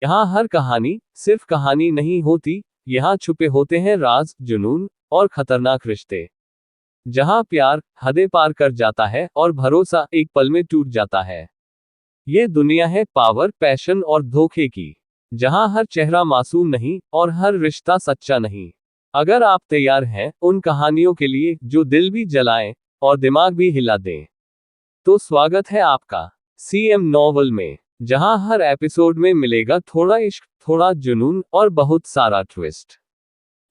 यहाँ हर कहानी सिर्फ कहानी नहीं होती, यहाँ छुपे होते हैं राज, जुनून और खतरनाक रिश्ते। जहाँ प्यार हदें पार कर जाता है और भरोसा एक पल में टूट जाता है। ये दुनिया है पावर, पैशन और धोखे की, जहाँ हर चेहरा मासूम नहीं और हर रिश्ता सच्चा नहीं। अगर आप तैयार हैं उन कहानियों के लिए जो दिल भी जलाएं और दिमाग भी हिला दें, तो स्वागत है आपका सीएम नॉवल में, जहां हर एपिसोड में मिलेगा थोड़ा इश्क, थोड़ा जुनून और बहुत सारा ट्विस्ट।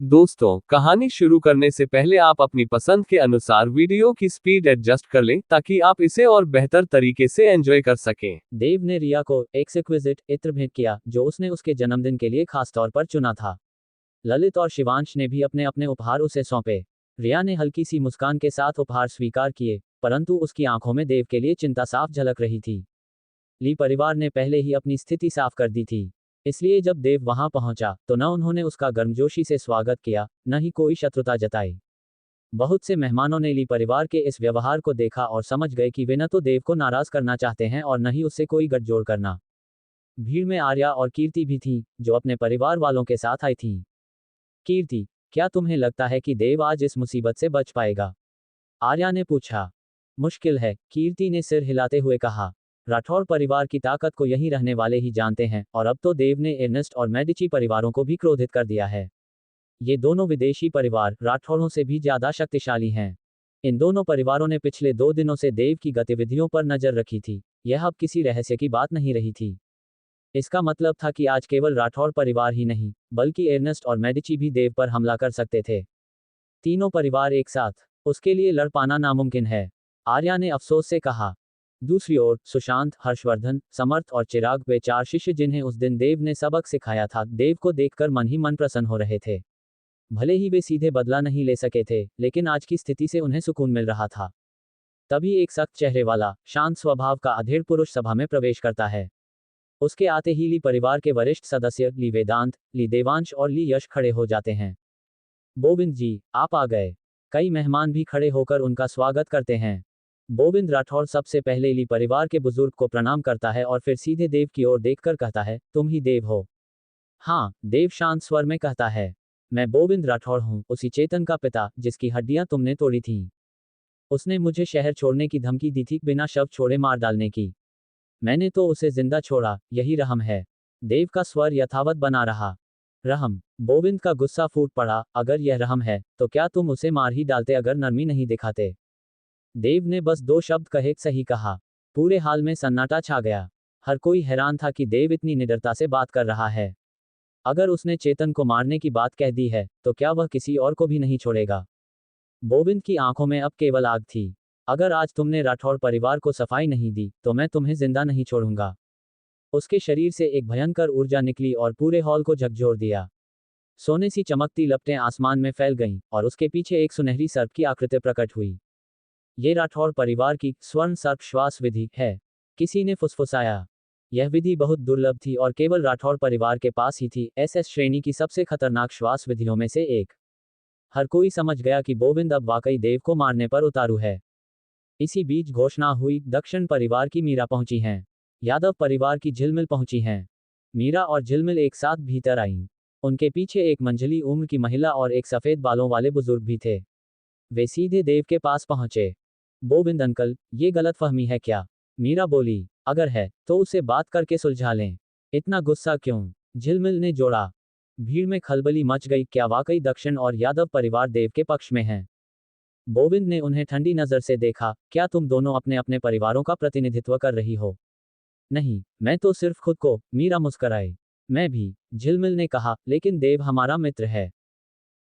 दोस्तों, कहानी शुरू करने से पहले आप अपनी पसंद के अनुसार वीडियो की स्पीड एडजस्ट कर लें ताकि आप इसे और बेहतर तरीके से एंजॉय कर सकें। देव ने रिया को एक एक्सक्विजिट इत्र भेंट किया जो उसने उसके जन्मदिन के लिए खास तौर पर चुना था। ललित और शिवांश ने भी अपने अपने उपहार उसे सौंपे। रिया ने हल्की सी मुस्कान के साथ उपहार स्वीकार किए, परंतु उसकी आंखों में देव के लिए चिंता साफ झलक रही थी। ली परिवार ने पहले ही अपनी स्थिति साफ कर दी थी, इसलिए जब देव वहां पहुंचा तो न उन्होंने उसका गर्मजोशी से स्वागत किया, न ही कोई शत्रुता जताई। बहुत से मेहमानों ने ली परिवार के इस व्यवहार को देखा और समझ गए कि वे न तो देव को नाराज करना चाहते हैं और न ही उससे कोई गठजोड़ करना। भीड़ में आर्या और कीर्ति भी थीं, जो अपने परिवार वालों के साथ आई थीं। कीर्ति, क्या तुम्हें लगता है कि देव आज इस मुसीबत से बच पाएगा? आर्या ने पूछा। मुश्किल है, कीर्ति ने सिर हिलाते हुए कहा। राठौर परिवार की ताकत को यहीं रहने वाले ही जानते हैं, और अब तो देव ने एर्नेस्ट और मेडिची परिवारों को भी क्रोधित कर दिया है। ये दोनों विदेशी परिवार राठौरों से भी ज्यादा शक्तिशाली हैं। इन दोनों परिवारों ने पिछले 2 दिनों से देव की गतिविधियों पर नजर रखी थी। यह अब किसी रहस्य की बात नहीं रही थी। इसका मतलब था कि आज केवल राठौर परिवार ही नहीं, बल्कि एर्नेस्ट और मेडिची भी देव पर हमला कर सकते थे। तीनों परिवार एक साथ, उसके लिए लड़ पाना नामुमकिन है, आर्या ने अफसोस से कहा। दूसरी ओर सुशांत, हर्षवर्धन, समर्थ और चिराग, वे 4 शिष्य जिन्हें उस दिन देव ने सबक सिखाया था, देव को देखकर मन ही मन प्रसन्न हो रहे थे। भले ही वे सीधे बदला नहीं ले सके थे, लेकिन आज की स्थिति से उन्हें सुकून मिल रहा था। तभी एक सख्त चेहरे वाला, शांत स्वभाव का अधेड़ पुरुष सभा में प्रवेश करता है। उसके आते ही ली परिवार के वरिष्ठ सदस्य ली वेदांत, ली देवांश और ली यश खड़े हो जाते हैं। बोविंद जी, आप आ गए। कई मेहमान भी खड़े होकर उनका स्वागत करते हैं। बोविंद राठौर सबसे पहले ली परिवार के बुजुर्ग को प्रणाम करता है और फिर सीधे देव की ओर देखकर कहता है, तुम ही देव हो? हाँ, देव शांत स्वर में कहता है। मैं बोविंद राठौर हूँ, उसी चेतन का पिता जिसकी हड्डियां तुमने तोड़ी थीं। उसने मुझे शहर छोड़ने की धमकी दी थी, बिना शव छोड़े मार डालने की। मैंने तो उसे जिंदा छोड़ा, यही रहम है। देव का स्वर यथावत बना रहा। रहम? बोविंद का गुस्सा फूट पड़ा। अगर यह रहम है, तो क्या तुम उसे मार ही डालते अगर नरमी नहीं दिखाते? देव ने बस 2 शब्द कहे, सही कहा। पूरे हाल में सन्नाटा छा गया। हर कोई हैरान था कि देव इतनी निडरता से बात कर रहा है। अगर उसने चेतन को मारने की बात कह दी है, तो क्या वह किसी और को भी नहीं छोड़ेगा? बोविंद की आंखों में अब केवल आग थी। अगर आज तुमने राठौर परिवार को सफाई नहीं दी, तो मैं तुम्हें जिंदा नहीं छोड़ूंगा। उसके शरीर से एक भयंकर ऊर्जा निकली और पूरे हॉल को झकझोर दिया। सोने सी चमकती लपटें आसमान में फैल गईं, और उसके पीछे एक सुनहरी सर्प की आकृति प्रकट हुई। ये राठौर परिवार की स्वर्ण सर्प श्वास विधि है, किसी ने फुसफुसाया। यह विधि बहुत दुर्लभ थी और केवल राठौर परिवार के पास ही थी, SS श्रेणी की सबसे खतरनाक श्वास विधियों में से एक। हर कोई समझ गया कि बोविंद अब वाकई देव को मारने पर उतारू है। इसी बीच घोषणा हुई, दक्षिण परिवार की मीरा पहुंची हैं। यादव परिवार की झिलमिल पहुंची हैं। मीरा और झिलमिल एक साथ भीतर आईं। उनके पीछे एक मंझली उम्र की महिला और एक सफेद बालों वाले बुजुर्ग भी थे। वे सीधे देव के पास पहुंचे। बोविंद अंकल, ये गलतफहमी है क्या? मीरा बोली। अगर है, तो उसे बात करके सुलझा लें। इतना गुस्सा क्यों? झिलमिल ने जोड़ा। भीड़ में खलबली मच गई। क्या वाकई दक्षिण और यादव परिवार देव के पक्ष में हैं? बोविंद ने उन्हें ठंडी नजर से देखा। क्या तुम दोनों अपने अपने परिवारों का प्रतिनिधित्व कर रही हो? नहीं, मैं तो सिर्फ खुद को, मीरा मुस्कराई। मैं भी, झिलमिल ने कहा, लेकिन देव हमारा मित्र है।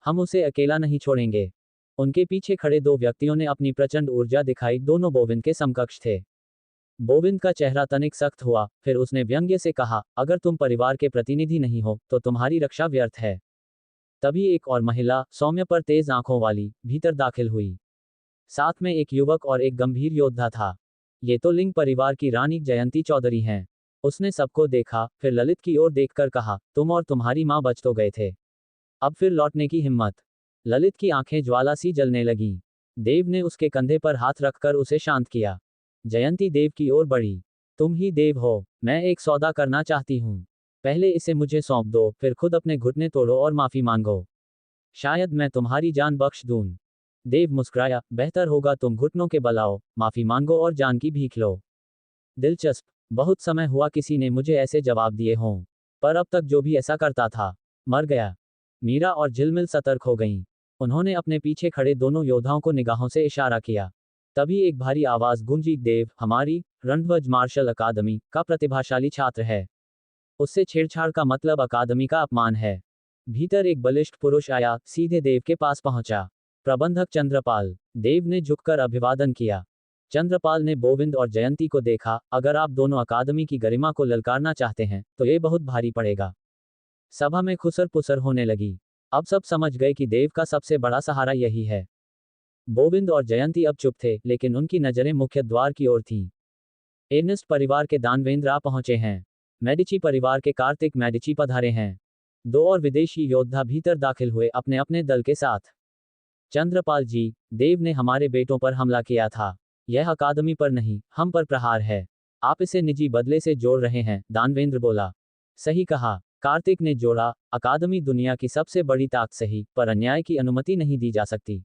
हम उसे अकेला नहीं छोड़ेंगे। उनके पीछे खड़े 2 व्यक्तियों ने अपनी प्रचंड ऊर्जा दिखाई, दोनों बोविंद के समकक्ष थे। बोविंद का चेहरा तनिक सख्त हुआ, फिर उसने व्यंग्य से कहा, अगर तुम परिवार के प्रतिनिधि नहीं हो, तो तुम्हारी रक्षा व्यर्थ है। तभी एक और महिला, सौम्य पर तेज आंखों वाली, भीतर दाखिल हुई। साथ में एक युवक और एक गंभीर योद्धा था। ये तो लिंग परिवार की रानी जयंती चौधरी हैं। उसने सबको देखा, फिर ललित की ओर देखकर कहा, तुम और तुम्हारी माँ बच तो गए थे, अब फिर लौटने की हिम्मत? ललित की आंखें ज्वाला सी जलने लगीं। देव ने उसके कंधे पर हाथ रखकर उसे शांत किया। जयंती देव की ओर बढ़ी। तुम ही देव हो? मैं एक सौदा करना चाहती हूँ। पहले इसे मुझे सौंप दो, फिर खुद अपने घुटने तोड़ो और माफी मांगो। शायद मैं तुम्हारी जान बख्श दूं। देव मुस्कुराया, बेहतर होगा तुम घुटनों के बल आओ, माफी मांगो और जान की भीख लो। दिलचस्प, बहुत समय हुआ किसी ने मुझे ऐसे जवाब दिए हों। पर अब तक जो भी ऐसा करता था, मर गया। मीरा और झिलमिल सतर्क हो गईं। उन्होंने अपने पीछे खड़े दोनों योद्धाओं को निगाहों से इशारा किया। तभी एक भारी आवाज गूंजी, देव हमारी रणध्वज मार्शल अकादमी का प्रतिभाशाली छात्र है। उससे छेड़छाड़ का मतलब अकादमी का अपमान है। भीतर एक बलिष्ठ पुरुष आया, सीधे देव के पास पहुंचा। प्रबंधक चंद्रपाल। देव ने झुककर अभिवादन किया। चंद्रपाल ने गोविंद और जयंती को देखा। अगर आप दोनों अकादमी की गरिमा को ललकारना चाहते हैं तो ये बहुत भारी पड़ेगा। सभा में खुसर पुसर होने लगी। अब सब समझ गए कि देव का सबसे बड़ा सहारा यही है। गोविंद और जयंती अब चुप थे, लेकिन उनकी नजरें मुख्य द्वार की ओर थीं। एर्नेस्ट परिवार के दानवेंद्र आ पहुंचे हैं। मेडिची परिवार के कार्तिक मेडिची पधारे हैं। 2 और विदेशी योद्धा भीतर दाखिल हुए अपने अपने दल के साथ। चंद्रपाल जी, देव ने हमारे बेटों पर हमला किया था। यह अकादमी पर नहीं, हम पर प्रहार है। आप इसे निजी बदले से जोड़ रहे हैं, दानवेंद्र बोला। सही कहा, कार्तिक ने जोड़ा। अकादमी दुनिया की सबसे बड़ी ताकत सही, पर अन्याय की अनुमति नहीं दी जा सकती।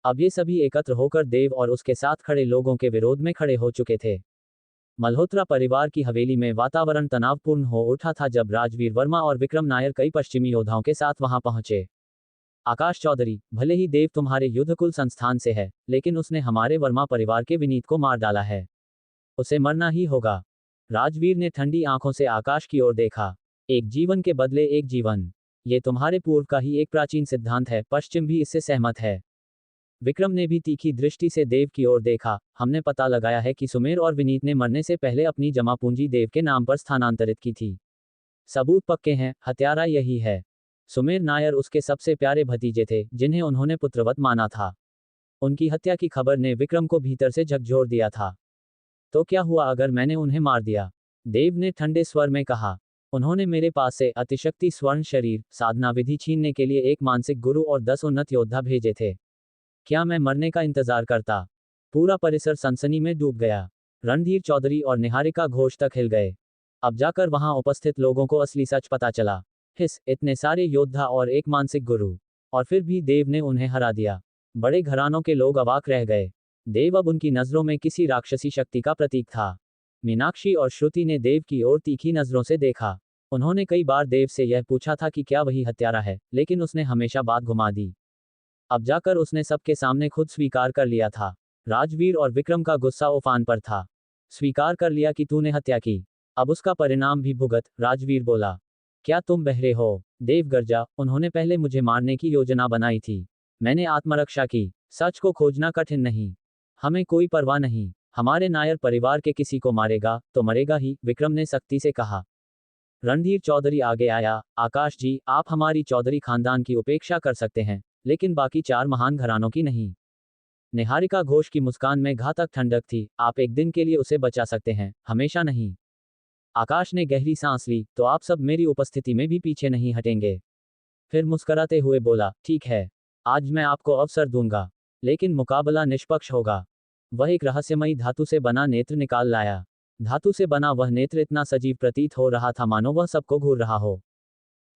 अब ये सभी एकत्र होकर देव और उसके साथ खड़े लोगों के विरोध में खड़े हो चुके थे। मल्होत्रा परिवार की हवेली में वातावरण तनावपूर्ण हो उठा था जब राजवीर वर्मा और विक्रम नायर कई पश्चिमी योद्धाओं के साथ वहां पहुंचे। आकाश चौधरी, भले ही देव तुम्हारे युद्धकुल संस्थान से है, लेकिन उसने हमारे वर्मा परिवार के विनीत को मार डाला है। उसे मरना ही होगा। राजवीर ने ठंडी आंखों से आकाश की ओर देखा। एक जीवन के बदले एक जीवन। ये तुम्हारे पूर्व का ही एक प्राचीन सिद्धांत है, पश्चिम भी इससे सहमत है। विक्रम ने भी तीखी दृष्टि से देव की ओर देखा। हमने पता लगाया है कि सुमेर और विनीत ने मरने से पहले अपनी जमा पूंजी देव के नाम पर स्थानांतरित की थी। सबूत पक्के हैं, हत्यारा यही है। सुमेर नायर उसके सबसे प्यारे भतीजे थे, जिन्हें उन्होंने पुत्रवत माना था। उनकी हत्या की खबर ने विक्रम को भीतर से झकझोर दिया था। तो क्या हुआ अगर मैंने उन्हें मार दिया? देव ने ठंडे स्वर में कहा। उन्होंने मेरे पास से अतिशक्ति स्वर्ण शरीर, साधना विधि छीनने के लिए एक मानसिक गुरु और 10 उन्नत योद्धा भेजे थे। क्या मैं मरने का इंतजार करता? पूरा परिसर सनसनी में डूब गया। रणधीर चौधरी और निहारिका घोष तक हिल गए। अब जाकर वहां उपस्थित लोगों को असली सच पता चला। इतने सारे योद्धा और एक मानसिक गुरु, और फिर भी देव ने उन्हें हरा दिया। बड़े घरानों के लोग अवाक रह गए। देव अब उनकी नजरों में किसी राक्षसी शक्ति का प्रतीक था। मीनाक्षी और श्रुति ने देव की ओर तीखी नजरों से देखा। उन्होंने कई बार देव से यह पूछा था कि क्या वही हत्यारा है, लेकिन उसने हमेशा बात घुमा दी। अब जाकर उसने सबके सामने खुद स्वीकार कर लिया था। राजवीर और विक्रम का गुस्सा उफान पर था। स्वीकार कर लिया कि तूने हत्या की, अब उसका परिणाम भी भुगत। राजवीर बोला। क्या तुम बहरे हो? देव गरजा। उन्होंने पहले मुझे मारने की योजना बनाई थी। मैंने आत्मरक्षा की। सच को खोजना कठिन नहीं। हमें कोई परवाह नहीं। हमारे नायर परिवार के किसी को मारेगा तो मरेगा ही, विक्रम ने सख्ती से कहा। रणधीर चौधरी आगे आया। आकाश जी, आप हमारी चौधरी खानदान की उपेक्षा कर सकते हैं, लेकिन बाकी 4 महान घरानों की नहीं। निहारिका घोष की मुस्कान में घातक ठंडक थी। आप एक दिन के लिए उसे बचा सकते हैं, हमेशा नहीं। आकाश ने गहरी सांस ली। तो आप सब मेरी उपस्थिति में भी पीछे नहीं हटेंगे? फिर मुस्कुराते हुए बोला, ठीक है, आज मैं आपको अवसर दूंगा, लेकिन मुकाबला निष्पक्ष होगा। वह एक रहस्यमयी धातु से बना नेत्र निकाल लाया। धातु से बना वह नेत्र इतना सजीव प्रतीत हो रहा था मानो वह सबको घूर रहा हो।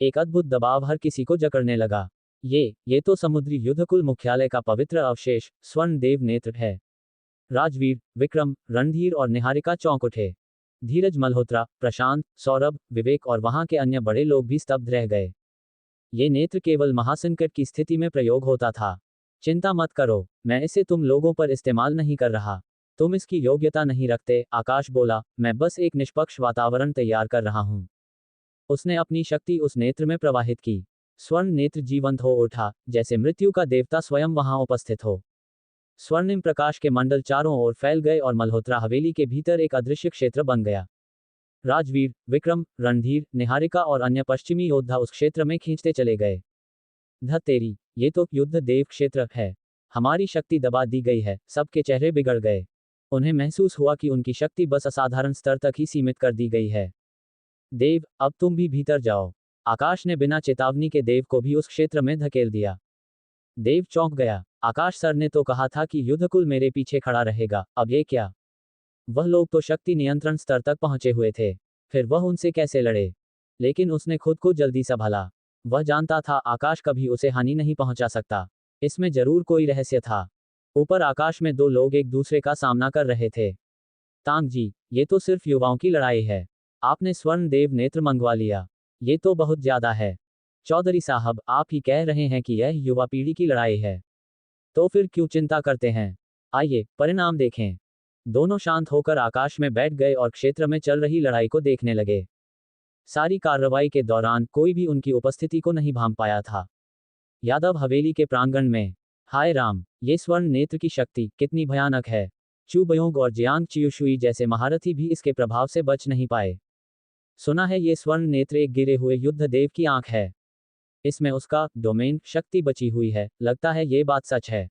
एक अद्भुत दबाव हर किसी को जकड़ने लगा। ये तो समुद्री युद्धकुल मुख्यालय का पवित्र अवशेष, स्वर्ण देव नेत्र है। राजवीर, विक्रम, रणधीर और निहारिका चौंक उठे। धीरज मल्होत्रा, प्रशांत, सौरभ, विवेक और वहां के अन्य बड़े लोग भी स्तब्ध रह गए। ये नेत्र केवल महासंकट की स्थिति में प्रयोग होता था। चिंता मत करो, मैं इसे तुम लोगों पर इस्तेमाल नहीं कर रहा। तुम इसकी योग्यता नहीं रखते, आकाश बोला। मैं बस एक निष्पक्ष वातावरण तैयार कर रहा हूं। उसने अपनी शक्ति उस नेत्र में प्रवाहित की। स्वर्ण नेत्र जीवंत हो उठा, जैसे मृत्यु का देवता स्वयं वहां उपस्थित हो। स्वर्णिम प्रकाश के मंडल चारों ओर फैल गए और मल्होत्रा हवेली के भीतर एक अदृश्य क्षेत्र बन गया। राजवीर, विक्रम, रणधीर, निहारिका और अन्य पश्चिमी योद्धा उस क्षेत्र में खींचते चले गए। धत्तेरी, ये तो युद्ध देव क्षेत्र है। हमारी शक्ति दबा दी गई है। सबके चेहरे बिगड़ गए। उन्हें महसूस हुआ कि उनकी शक्ति बस असाधारण स्तर तक ही सीमित कर दी गई है। देव, अब तुम भी भीतर जाओ। आकाश ने बिना चेतावनी के देव को भी उस क्षेत्र में धकेल दिया। देव चौंक गया। आकाश सर ने तो कहा था कि युद्धकुल मेरे पीछे खड़ा रहेगा, अब ये क्या? वह लोग तो शक्ति नियंत्रण स्तर तक पहुंचे हुए थे, फिर वह उनसे कैसे लड़े? लेकिन उसने खुद को जल्दी संभाला। वह जानता था आकाश कभी उसे हानि नहीं पहुंचा सकता। इसमें जरूर कोई रहस्य था। ऊपर आकाश में दो लोग एक दूसरे का सामना कर रहे थे। तांग जी, ये तो सिर्फ युवाओं की लड़ाई है। आपने स्वर्ण देव नेत्र मंगवा लिया। ये तो बहुत ज्यादा है। चौधरी साहब, आप ही कह रहे हैं कि यह युवा पीढ़ी की लड़ाई है। तो फिर क्यों चिंता करते हैं? आइए परिणाम देखें। दोनों शांत होकर आकाश में बैठ गए और क्षेत्र में चल रही लड़ाई को देखने लगे। सारी कार्रवाई के दौरान कोई भी उनकी उपस्थिति को नहीं भांप पाया था। यादव हवेली के प्रांगण में, हाय राम, ये स्वर्ण नेत्र की शक्ति कितनी भयानक है। चू बयोंग और जियांग चियुशुई जैसे महारथी भी इसके प्रभाव से बच नहीं पाए। सुना है ये स्वर्ण नेत्र एक गिरे हुए युद्ध देव की आंख है। इसमें उसका डोमेन शक्ति बची हुई है। लगता है ये बात सच है।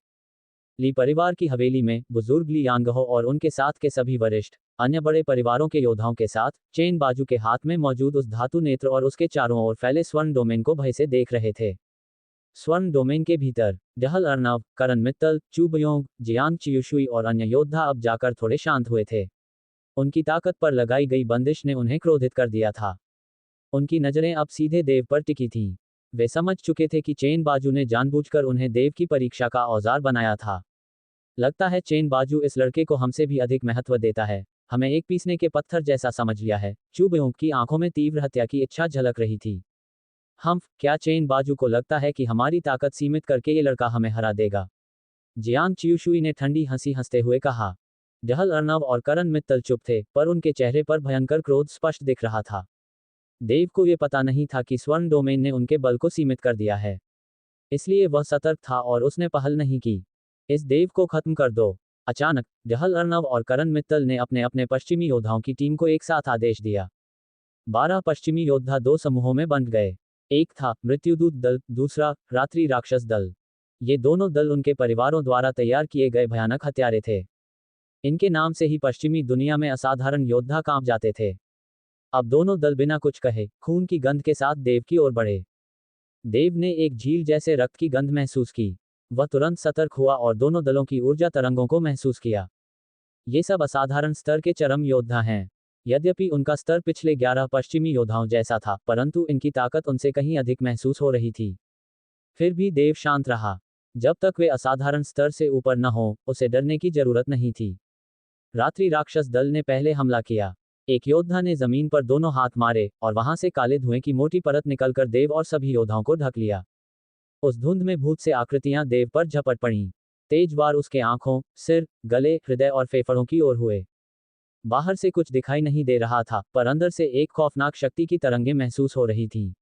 ली परिवार की हवेली में बुजुर्ग ली यांगहो और उनके साथ के सभी वरिष्ठ अन्य बड़े परिवारों के योद्धाओं के साथ चेन बाजू के हाथ में मौजूद उस धातु नेत्र और उसके चारों ओर फैले स्वर्ण डोमेन को भय से देख रहे थे। स्वर्ण डोमेन के भीतर जहल अर्नव, करण मित्तल, चू बयोंग, जियांग चियुशुई और अन्य योद्धा अब जाकर थोड़े शांत हुए थे। उनकी ताकत पर लगाई गई बंदिश ने उन्हें क्रोधित कर दिया था। उनकी नजरें अब सीधे देव पर टिकी थीं। वे समझ चुके थे कि चेन बाजू ने जानबूझकर उन्हें देव की परीक्षा का औजार बनाया था। लगता है चेन बाजू इस लड़के को हमसे भी अधिक महत्व देता है। हमें एक पीसने के पत्थर जैसा समझ लिया है। चू बयोंग की आंखों में तीव्र हत्या की इच्छा झलक रही थी। क्या चेन बाजू को लगता है कि हमारी ताकत सीमित करके ये लड़का हमें हरा देगा? जियांग चियुशुई ने ठंडी हंसी हंसते हुए कहा। जहल अर्नव और करण मित्तल चुप थे, पर उनके चेहरे पर भयंकर क्रोध स्पष्ट दिख रहा था। देव को ये पता नहीं था कि स्वर्ण डोमेन ने उनके बल को सीमित कर दिया है। इसलिए वह सतर्क था और उसने पहल नहीं की। इस देव को खत्म कर दो। अचानक जहल अर्नव और करण मित्तल ने अपने अपने पश्चिमी योद्धाओं की टीम को एक साथ आदेश दिया। 12 पश्चिमी योद्धा दो समूहों में बंट गए। एक था मृत्युदूत दल, दूसरा रात्रि राक्षस दल। ये दोनों दल उनके परिवारों द्वारा तैयार किए गए भयानक हत्यारे थे। इनके नाम से ही पश्चिमी दुनिया में असाधारण योद्धा कांप जाते थे। अब दोनों दल बिना कुछ कहे खून की गंध के साथ देव की ओर बढ़े। देव ने एक झील जैसे रक्त की गंध महसूस की। वह तुरंत सतर्क हुआ और दोनों दलों की ऊर्जा तरंगों को महसूस किया। ये सब असाधारण स्तर के चरम योद्धा हैं। यद्यपि उनका स्तर पिछले 11 पश्चिमी योद्धाओं जैसा था, परंतु इनकी ताकत उनसे कहीं अधिक महसूस हो रही थी। फिर भी देव शांत रहा। जब तक वे असाधारण स्तर से ऊपर न हो, उसे डरने की जरूरत नहीं थी। रात्रि राक्षस दल ने पहले हमला किया। एक योद्धा ने जमीन पर दोनों हाथ मारे और वहां से काले धुएं की मोटी परत निकलकर देव और सभी योद्धाओं को ढक लिया। उस धुंध में भूत से आकृतियां देव पर झपट पड़ीं। तेज वार उसके आंखों, सिर, गले, हृदय और फेफड़ों की ओर हुए। बाहर से कुछ दिखाई नहीं दे रहा था, पर अंदर से एक खौफनाक शक्ति की तरंगें महसूस हो रही थीं।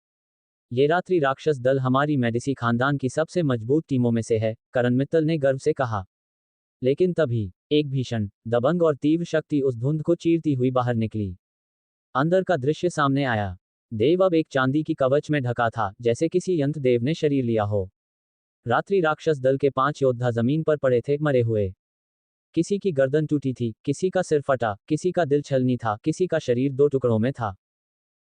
ये रात्रि राक्षस दल हमारी मेडिसी खानदान की सबसे मजबूत टीमों में से है, करण मित्तल ने गर्व से कहा। लेकिन तभी एक भीषण, दबंग और तीव्र शक्ति उस धुंध को चीरती हुई बाहर निकली। अंदर का दृश्य सामने आया। देव अब एक चांदी की कवच में ढका था, जैसे किसी यंत्र देव ने शरीर लिया हो। रात्रि राक्षस दल के 5 योद्धा जमीन पर पड़े थे, मरे हुए। किसी की गर्दन टूटी थी, किसी का सिर फटा, किसी का दिल छलनी था, किसी का शरीर 2 टुकड़ों में था।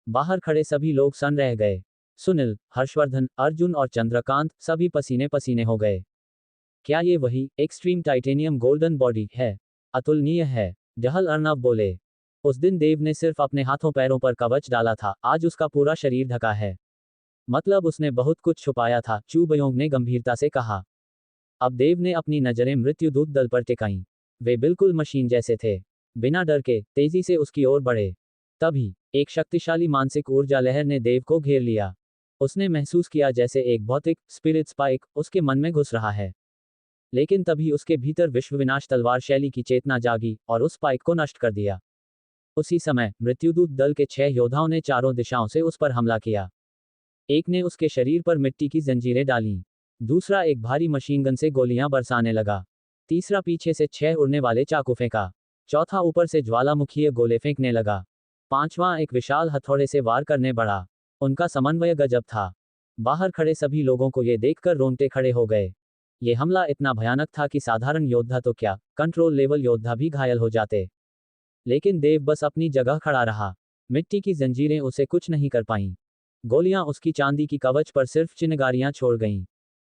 बाहर खड़े सभी लोग सन्न रह गए। सुनील, हर्षवर्धन, अर्जुन और चंद्रकांत सभी पसीने पसीने हो गए। क्या ये वही एक्सट्रीम टाइटेनियम गोल्डन बॉडी है? अतुलनीय है, जहल अर्नव बोले। उस दिन देव ने सिर्फ अपने हाथों पैरों पर कवच डाला था, आज उसका पूरा शरीर ढका है। मतलब उसने बहुत कुछ छुपाया था, चू बयोंग ने गंभीरता से कहा। अब देव ने अपनी नजरें मृत्युदूत दल पर टिकाईं। वे बिल्कुल मशीन जैसे थे। बिना डर के तेजी से उसकी ओर बढ़े। तभी एक शक्तिशाली मानसिक ऊर्जा लहर ने देव को घेर लिया। उसने महसूस किया जैसे एक भौतिक स्पिरिट स्पाइक उसके मन में घुस रहा है। लेकिन तभी उसके भीतर विश्वविनाश तलवार शैली की चेतना जागी और उस स्पाइक को नष्ट कर दिया। उसी समय मृत्युदूत दल के 6 योद्धाओं ने चारों दिशाओं से उस पर हमला किया। एक ने उसके शरीर पर मिट्टी की जंजीरें डालीं। दूसरा एक भारी मशीन गन से गोलियां बरसाने लगा। तीसरा पीछे से 6 उड़ने वाले चाकू फेंका। चौथा ऊपर से ज्वालामुखीय गोले फेंकने लगा। पांचवां एक विशाल हथौड़े से वार करने बढ़ा। उनका समन्वय गजब था। बाहर खड़े सभी लोगों को ये देखकर रोंगटे खड़े हो गए। ये हमला इतना भयानक था कि साधारण योद्धा तो क्या, कंट्रोल लेवल योद्धा भी घायल हो जाते। लेकिन देव बस अपनी जगह खड़ा रहा। मिट्टी की जंजीरें उसे कुछ नहीं कर पाईं। गोलियां उसकी चांदी की कवच पर सिर्फ चिनगारियां छोड़ गईं।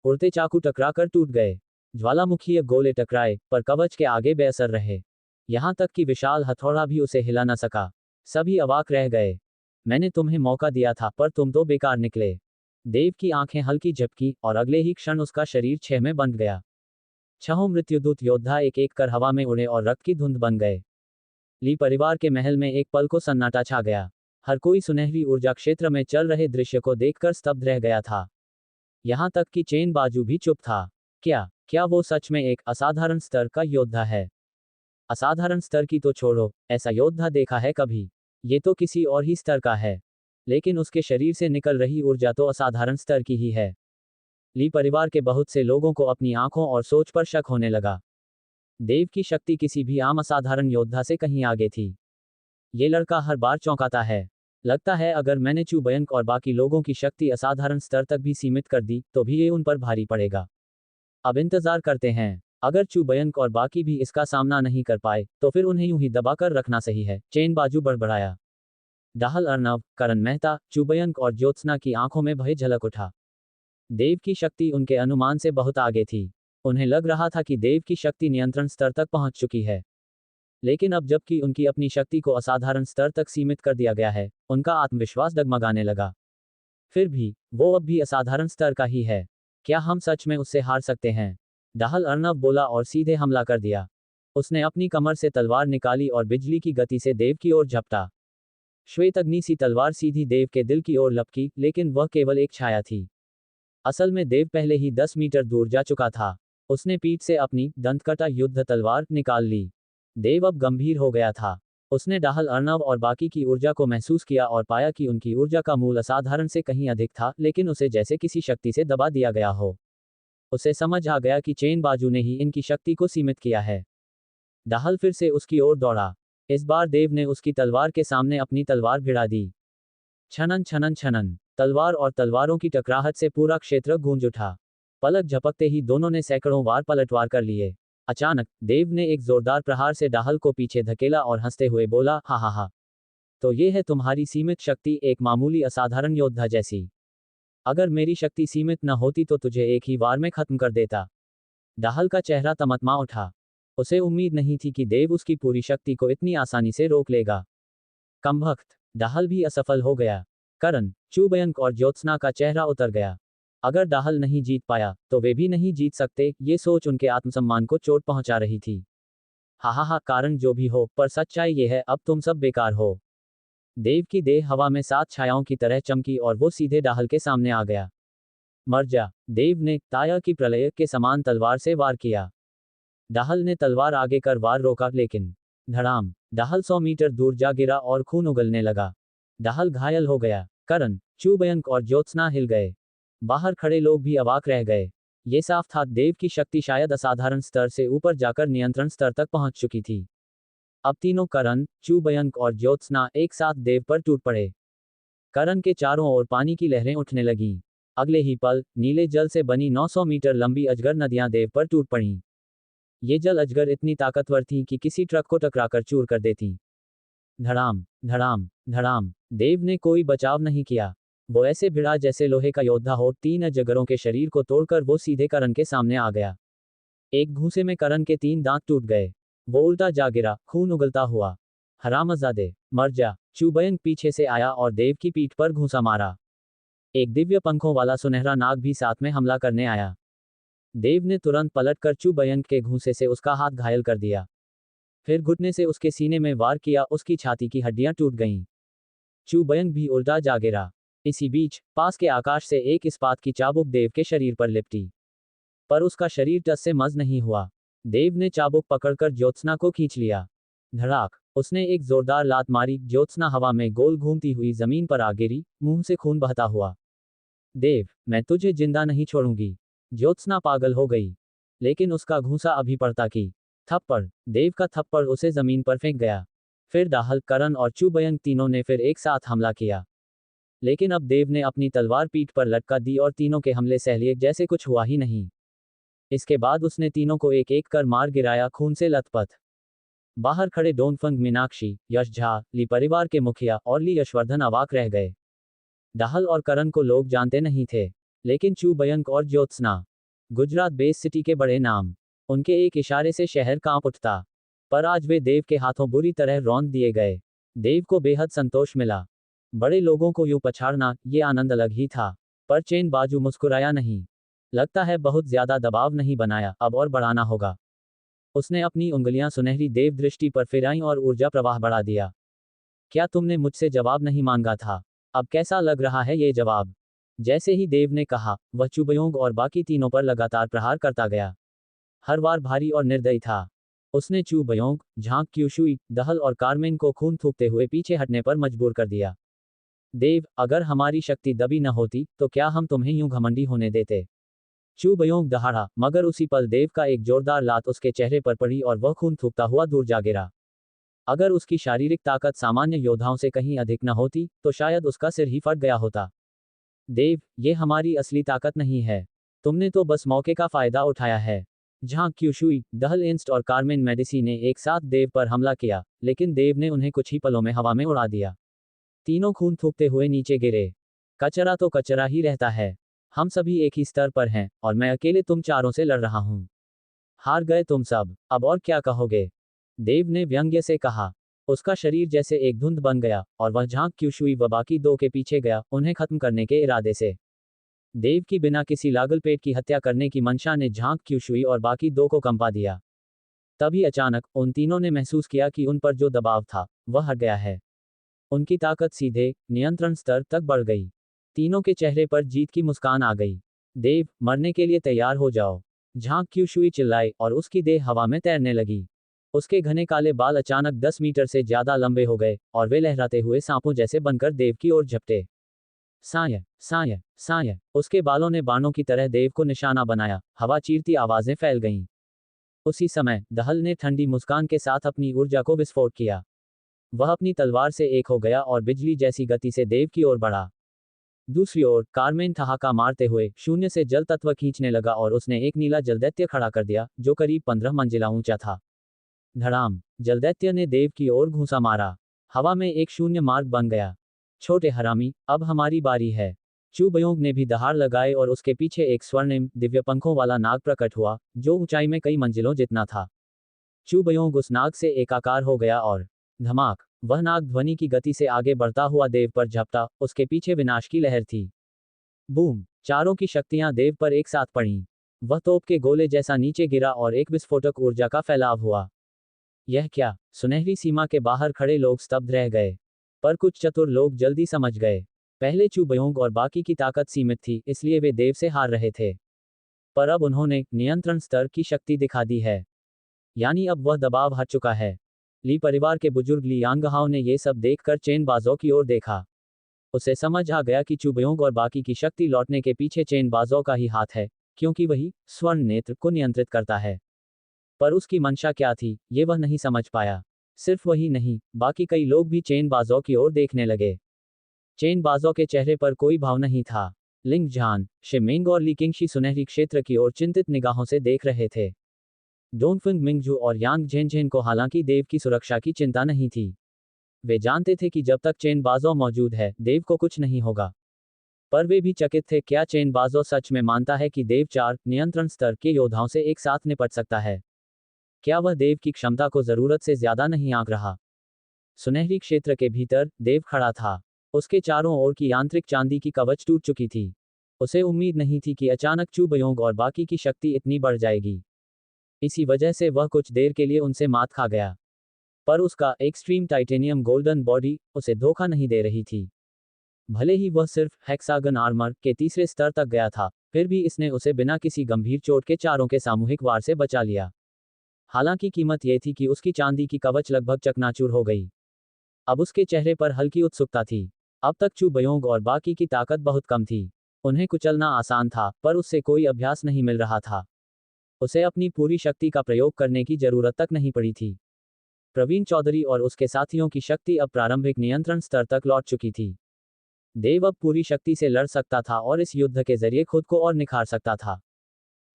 उड़ते चाकू टकराकर टूट गए। ज्वालामुखीय गोले टकराए, पर कवच के आगे बेअसर रहे। यहां तक कि विशाल हथौड़ा भी उसे हिला न सका। सभी अवाक रह गए। मैंने तुम्हें मौका दिया था पर तुम तो बेकार निकले। देव की आंखें हल्की झपकी और अगले ही क्षण उसका शरीर छह में बंध गया। छहों मृत्युदूत योद्धा एक एक कर हवा में उड़े और रक्त की धुंध बन गए। ली परिवार के महल में एक पल को सन्नाटा छा गया। हर कोई सुनहरी ऊर्जा क्षेत्र में चल रहे दृश्य को देखकर स्तब्ध रह गया था। यहां तक कि चेन बाजू भी चुप था। क्या क्या वो सच में एक असाधारण स्तर का योद्धा है? असाधारण स्तर की तो छोड़ो, ऐसा योद्धा देखा है कभी? ये तो किसी और ही स्तर का है। लेकिन उसके शरीर से निकल रही ऊर्जा तो असाधारण स्तर की ही है। ली परिवार के बहुत से लोगों को अपनी आंखों और सोच पर शक होने लगा। देव की शक्ति किसी भी आम असाधारण योद्धा से कहीं आगे थी। ये लड़का हर बार चौंकाता है। लगता है अगर मैंने चू बयंक और बाकी लोगों की शक्ति असाधारण स्तर तक भी सीमित कर दी तो भी ये उन पर भारी पड़ेगा। अब इंतजार करते हैं। अगर चू बयंक और बाकी भी इसका सामना नहीं कर पाए तो फिर उन्हें यूं ही दबाकर रखना सही है, चेन बाजू बड़बड़ाया। डाहल अर्नव, करण मेहता, चुबयंक और ज्योत्सना की आंखों में भय झलक उठा। देव की शक्ति उनके अनुमान से बहुत आगे थी। उन्हें लग रहा था कि देव की शक्ति नियंत्रण स्तर तक पहुंच चुकी है। लेकिन अब जबकि उनकी अपनी शक्ति को असाधारण स्तर तक सीमित कर दिया गया है, उनका आत्मविश्वास डगमगाने लगा। फिर भी वो अब भी असाधारण स्तर का ही है। क्या हम सच में उससे हार सकते हैं? डाहल अर्नव बोला और सीधे हमला कर दिया। उसने अपनी कमर से तलवार निकाली और बिजली की गति से देव की ओर झपटा। श्वेत अग्नि सी तलवार सीधी देव के दिल की ओर लपकी, लेकिन वह केवल एक छाया थी। असल में देव पहले ही 10 मीटर दूर जा चुका था। उसने पीठ से अपनी दंतकटा युद्ध तलवार निकाल ली। देव अब गंभीर हो गया था। उसने डाहल अर्नव और बाकी की ऊर्जा को महसूस किया और पाया कि उनकी ऊर्जा का मूल असाधारण से कहीं अधिक था, लेकिन उसे जैसे किसी शक्ति से दबा दिया गया हो। उसे समझ आ गया कि चेन बाजू ने ही इनकी शक्ति को सीमित किया है। डाहल फिर से उसकी ओर दौड़ा। इस बार देव ने उसकी तलवार के सामने अपनी तलवार भिड़ा दी। छनन छनन छनन, तलवार और तलवारों की टकराहट से पूरा क्षेत्र गूंज उठा। पलक झपकते ही दोनों ने सैकड़ों वार पलटवार कर लिए। अचानक देव ने एक जोरदार प्रहार से डाहल को पीछे धकेला और हंसते हुए बोला, हा हा हा। तो ये है तुम्हारी सीमित शक्ति, एक मामूली असाधारण योद्धा जैसी। अगर मेरी शक्ति सीमित न होती तो तुझे एक ही वार में खत्म कर देता। डाहल का चेहरा तमतमा उठा। उसे उम्मीद नहीं थी कि देव उसकी पूरी शक्ति को इतनी आसानी से रोक लेगा। कमबख्त, डाहल भी असफल हो गया। करण, चुबयंक और ज्योत्सना का चेहरा उतर गया। अगर डाहल नहीं जीत पाया तो वे भी नहीं जीत सकते, ये सोच उनके आत्मसम्मान को चोट पहुंचा रही थी। हा, कारण जो भी हो, पर सच्चाई ये है, अब तुम सब बेकार हो। देव की देह हवा में 7 छायाओं की तरह चमकी और वो सीधे डाहल के सामने आ गया। मर जा, देव ने ताया की प्रलय के समान तलवार से वार किया। डाहल ने तलवार आगे कर वार रोका, लेकिन धड़ाम, डाहल 100 मीटर दूर जा गिरा और खून उगलने लगा। डाहल घायल हो गया। करण, चुबयंक और ज्योत्सना हिल गए। बाहर खड़े लोग भी अवाक रह गए। ये साफ था, देव की शक्ति शायद असाधारण स्तर से ऊपर जाकर नियंत्रण स्तर तक पहुंच चुकी थी। अब तीनों करण, चुबयंक और ज्योत्सना एक साथ देव पर टूट पड़े। करण के चारों ओर पानी की लहरें उठने लगीं। अगले ही पल नीले जल से बनी 900 मीटर लंबी अजगर नदियां देव पर टूट पड़ीं। ये जल अजगर इतनी ताकतवर थीं कि किसी ट्रक को टकराकर चूर कर देती। धड़ाम धड़ाम धड़ाम, देव ने कोई बचाव नहीं किया। वो ऐसे भिड़ा जैसे लोहे का योद्धा हो। 3 अजगरों के शरीर को तोड़कर वो सीधे करण के सामने आ गया। एक घूंसे में करण के 3 दांत टूट गए। वो उल्टा जा गिरा, खून उगलता हुआ। हरामजादे, मर जा। चुबयंक पीछे से आया और देव की पीठ पर घूंसा मारा। एक दिव्य पंखों वाला सुनहरा नाग भी साथ में हमला करने आया। देव ने तुरंत पलटकर चुबयंक के घूंसे से उसका हाथ घायल कर दिया। फिर घुटने से उसके सीने में वार किया, उसकी छाती की हड्डियां टूट गईं। चुबयंक भी उल्टा जा गिरा। इसी बीच पास के आकाश से एक इस्पात की चाबुक देव के शरीर पर लिपटी, पर उसका शरीर टस से मज नहीं हुआ। देव ने चाबुक पकड़कर ज्योत्सना को खींच लिया। धड़ाक, उसने एक जोरदार लात मारी। ज्योत्सना हवा में गोल घूमती हुई जमीन पर आ गिरी, मुंह से खून बहता हुआ। देव, मैं तुझे जिंदा नहीं छोड़ूंगी। ज्योत्सना पागल हो गई, लेकिन उसका घूंसा अभी पड़ता की। थप्पड़, देव का थप्पड़ उसे जमीन पर फेंक गया। फिर डाहल, करण और चुबयंक तीनों ने फिर एक साथ हमला किया। लेकिन अब देव ने अपनी तलवार पीठ पर लटका दी और तीनों के हमले सह लिए जैसे कुछ हुआ ही नहीं। इसके बाद उसने तीनों को एक एक कर मार गिराया, खून से लथपथ। बाहर खड़े डोंगफंग, मीनाक्षी, यश झा, ली परिवार के मुखिया और ली यशवर्धन अवाक रह गए। डाहल और करण को लोग जानते नहीं थे, लेकिन चुबयंक और ज्योत्सना, गुजरात बेस सिटी के बड़े नाम। उनके एक इशारे से शहर कांप उठता। पर आज वे देव के हाथों बुरी तरह रौंद दिए गए। देव को बेहद संतोष मिला। बड़े लोगों को यूं पछाड़ना, ये आनंद अलग ही था। पर चेन बाजू मुस्कुराया नहीं। लगता है बहुत ज्यादा दबाव नहीं बनाया, अब और बढ़ाना होगा। उसने अपनी उंगलियां सुनहरी देव दृष्टि पर फिराईं और ऊर्जा प्रवाह बढ़ा दिया। क्या तुमने मुझसे जवाब नहीं मांगा था? अब कैसा लग रहा है ये जवाब? जैसे ही देव ने कहा, वह चुबयोंग और बाकी तीनों पर लगातार प्रहार करता गया। हर बार भारी और निर्दयी था। उसने चुबयोंग, झांग क्यूशुई, दहल और कार्मेन को खून थूकते हुए पीछे हटने पर मजबूर कर दिया। देव, अगर हमारी शक्ति दबी न होती, तो क्या हम तुम्हें यूं घमंडी होने देते? चुबयोंग दहाड़ा, मगर उसी पल देव का एक जोरदार लात उसके चेहरे पर पड़ी और वह खून थूकता हुआ दूर जा गिरा। अगर उसकी शारीरिक ताकत सामान्य योद्धाओं से कहीं अधिक न होती, तो शायद उसका सिर ही फट गया होता। देव, ये हमारी असली ताकत नहीं है। तुमने तो बस मौके का फायदा उठाया है। जहां क्यूशुई, दहल इंस्ट और कार्मेन मेडिसी ने एक साथ देव पर हमला किया, लेकिन देव ने उन्हें कुछ ही पलों में हवा में उड़ा दिया। तीनों खून थूकते हुए नीचे गिरे। कचरा तो कचरा ही रहता है। हम सभी एक ही स्तर पर हैं, और मैं अकेले तुम चारों से लड़ रहा हूं। हार गए तुम सब, अब और क्या कहोगे? देव ने व्यंग्य से कहा। उसका शरीर जैसे एक धुंध बन गया, और वह झांक क्यूशुई व बाकी दो के पीछे गया, उन्हें खत्म करने के इरादे से। देव की बिना किसी लागलपेट की हत्या करने की मंशा ने झांक क्यूशुई और बाकी दो को कंपा दिया। तभी अचानक उन तीनों ने महसूस किया कि उन पर जो दबाव था, वह हट गया है। उनकी ताकत सीधे नियंत्रण स्तर तक बढ़ गई। तीनों के चेहरे पर जीत की मुस्कान आ गई। देव, मरने के लिए तैयार हो जाओ। झांक क्यूशुई चिल्लाई और उसकी देह हवा में तैरने लगी। उसके घने काले बाल अचानक 10 मीटर से ज्यादा लंबे हो गए, और वे लहराते हुए सांपों जैसे बनकर देव की ओर झपटे। साय साय साय, उसके बालों ने बाणों की तरह देव को निशाना बनाया। हवा चीरती आवाजें फैल गईं। उसी समय दहल ने ठंडी मुस्कान के साथ अपनी ऊर्जा को विस्फोट किया। वह अपनी तलवार से एक हो गया और बिजली जैसी गति से देव की ओर बढ़ा। दूसरी ओर कार्मेन ठहाका मारते हुए शून्य से जल तत्व खींचने लगा और उसने एक नीला जलदैत्य खड़ा कर दिया, जो करीब 15 मंजिला ऊंचा था। धड़ाम, जलदैत्य ने देव की ओर घूंसा मारा। हवा में एक शून्य मार्ग बन गया। छोटे हरामी, अब हमारी बारी है। चुबयोंग ने भी दहाड़ लगाए और उसके पीछे एक स्वर्णिम दिव्य पंखों वाला नाग प्रकट हुआ, जो ऊंचाई में कई मंजिलों जितना था। चुबयोंग उस नाग से एकाकार हो गया और धमाक, वह नाग ध्वनि की गति से आगे बढ़ता हुआ देव पर झपटा। उसके पीछे विनाश की लहर थी। बूम, चारों की शक्तियां देव पर एक साथ पड़ीं। वह तोप के गोले जैसा नीचे गिरा और एक विस्फोटक ऊर्जा का फैलाव हुआ। यह क्या? सुनहरी सीमा के बाहर खड़े लोग स्तब्ध रह गए। पर कुछ चतुर लोग जल्दी समझ गए। पहले चुबयोंग और बाकी की ताकत सीमित थी, इसलिए वे देव से हार रहे थे। पर अब उन्होंने नियंत्रण स्तर की शक्ति दिखा दी है। यानी अब वह दबाव हट चुका है। ली परिवार के बुजुर्ग ली यांगहाओ ने ये सब देखकर चेनबाजों की ओर देखा। उसे समझ आ गया कि चुबयोंग और बाकी की शक्ति लौटने के पीछे चेनबाजों का ही हाथ है, क्योंकि वही स्वर्ण नेत्र को नियंत्रित करता है। पर उसकी मंशा क्या थी, ये वह नहीं समझ पाया। सिर्फ वही नहीं, बाकी कई लोग भी चेनबाजों की ओर देखने लगे। चेनबाजों के चेहरे पर कोई भाव नहीं था। लिंग झान, शिमिंग और ली किंगशी सुनहरी क्षेत्र की ओर चिंतित निगाहों से देख रहे थे। डोंगफिंग मिंगजू और यांग झेनझेन को हालांकि देव की सुरक्षा की चिंता नहीं थी। वे जानते थे कि जब तक चेनबाजों मौजूद है, देव को कुछ नहीं होगा। पर वे भी चकित थे, क्या चेनबाजों सच में मानता है कि देव 4 नियंत्रण स्तर के योद्धाओं से एक साथ निपट सकता है? क्या वह देव की क्षमता को जरूरत से ज्यादा नहीं आंक रहा? सुनहरी क्षेत्र के भीतर देव खड़ा था। उसके चारों ओर की यांत्रिक चांदी की कवच टूट चुकी थी। उसे उम्मीद नहीं थी कि अचानक चुबयोंग और बाकी की शक्ति इतनी बढ़ जाएगी। इसी वजह से वह कुछ देर के लिए उनसे मात खा गया। पर उसका एक्सट्रीम टाइटेनियम गोल्डन बॉडी उसे धोखा नहीं दे रही थी। भले ही वह सिर्फ हेक्सागन आर्मर के तीसरे स्तर तक गया था, फिर भी इसने उसे बिना किसी गंभीर चोट के चारों के सामूहिक वार से बचा लिया। हालांकि कीमत यह थी कि उसकी चांदी की कवच लगभग चकनाचूर हो गई। अब उसके चेहरे पर हल्की उत्सुकता थी। अब तक चुबयोंग और बाकी की ताकत बहुत कम थी। उन्हें कुचलना आसान था, पर उससे कोई अभ्यास नहीं मिल रहा था। उसे अपनी पूरी शक्ति का प्रयोग करने की जरूरत तक नहीं पड़ी थी। प्रवीण चौधरी और उसके साथियों की शक्ति अब प्रारंभिक नियंत्रण स्तर तक लौट चुकी थी। देव अब पूरी शक्ति से लड़ सकता था और इस युद्ध के जरिए खुद को और निखार सकता था।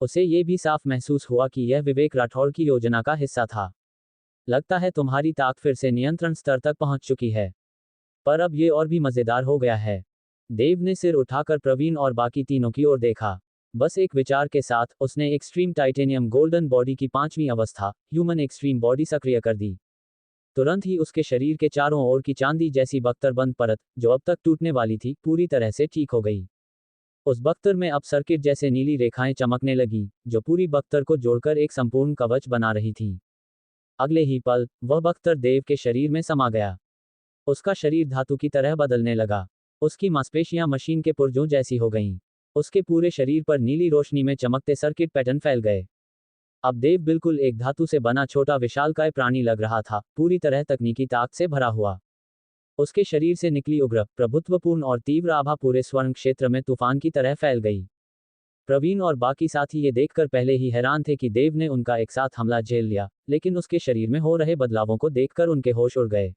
उसे ये भी साफ महसूस हुआ कि यह विवेक राठौड़ की योजना का हिस्सा था। लगता है तुम्हारी ताकत फिर से नियंत्रण स्तर तक पहुंच चुकी है। पर अब ये और भी मजेदार हो गया है। देव ने सिर उठाकर प्रवीण और बाकी तीनों की ओर देखा। बस एक विचार के साथ उसने एक्सट्रीम टाइटेनियम गोल्डन बॉडी की 5वीं अवस्था, ह्यूमन एक्सट्रीम बॉडी सक्रिय कर दी। तुरंत ही उसके शरीर के चारों ओर की चांदी जैसी बख्तरबंद परत, जो अब तक टूटने वाली थी, पूरी तरह से ठीक हो गई। उस बख्तर में अब सर्किट जैसे नीली रेखाएं चमकने लगी, जो पूरी बख्तर को जोड़कर एक संपूर्ण कवच बना रही थी। अगले ही पल, वह बख्तर देव के शरीर में समा गया। उसका शरीर धातु की तरह बदलने लगा। उसकी मांसपेशियां मशीन के पुर्जों जैसी हो गईं। उसके पूरे शरीर पर नीली रोशनी में चमकते सर्किट पैटर्न फैल गए। अब देव बिल्कुल एक धातु से बना छोटा विशालकाय प्राणी लग रहा था, पूरी तरह तकनीकी ताकत से भरा हुआ। उसके शरीर से निकली उग्र, प्रभुत्वपूर्ण और तीव्र आभा पूरे स्वर्ण क्षेत्र में तूफान की तरह फैल गई। प्रवीण और बाकी साथी ये देखकर पहले ही हैरान थे कि देव ने उनका एक साथ हमला झेल लिया, लेकिन उसके शरीर में हो रहे बदलावों को देखकर उनके होश उड़ गए।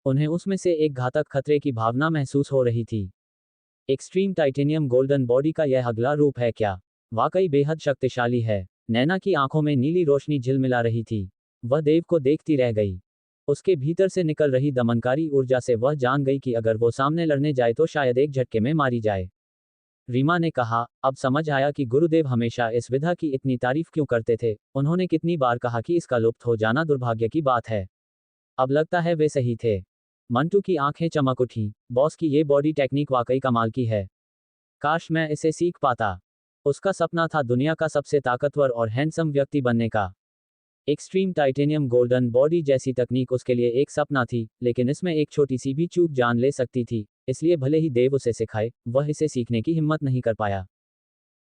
उन्हें उसमें से एक घातक खतरे की भावना महसूस हो रही थी। एक्सट्रीम टाइटेनियम गोल्डन बॉडी का यह अगला रूप है क्या? वाकई बेहद शक्तिशाली है। नैना की आंखों में नीली रोशनी झिलमिला रही थी। वह देव को देखती रह गई। उसके भीतर से निकल रही दमनकारी ऊर्जा से वह जान गई कि अगर वो सामने लड़ने जाए तो शायद एक झटके में मारी जाए। रीमा ने कहा, अब समझ आया कि गुरुदेव हमेशा इस विधा की इतनी तारीफ क्यों करते थे। उन्होंने कितनी बार कहा कि इसका लुप्त हो जाना दुर्भाग्य की बात है। अब लगता है वे सही थे। मंटू की आंखें चमक उठी। बॉस की ये बॉडी टेक्निक वाकई कमाल की है। काश मैं इसे सीख पाता। उसका सपना था दुनिया का सबसे ताकतवर और हैंडसम व्यक्ति बनने का। एक्सट्रीम टाइटेनियम गोल्डन बॉडी जैसी तकनीक उसके लिए एक सपना थी, लेकिन इसमें एक छोटी सी भी चूक जान ले सकती थी, इसलिए भले ही देव उसे सिखाए, वह इसे सीखने की हिम्मत नहीं कर पाया।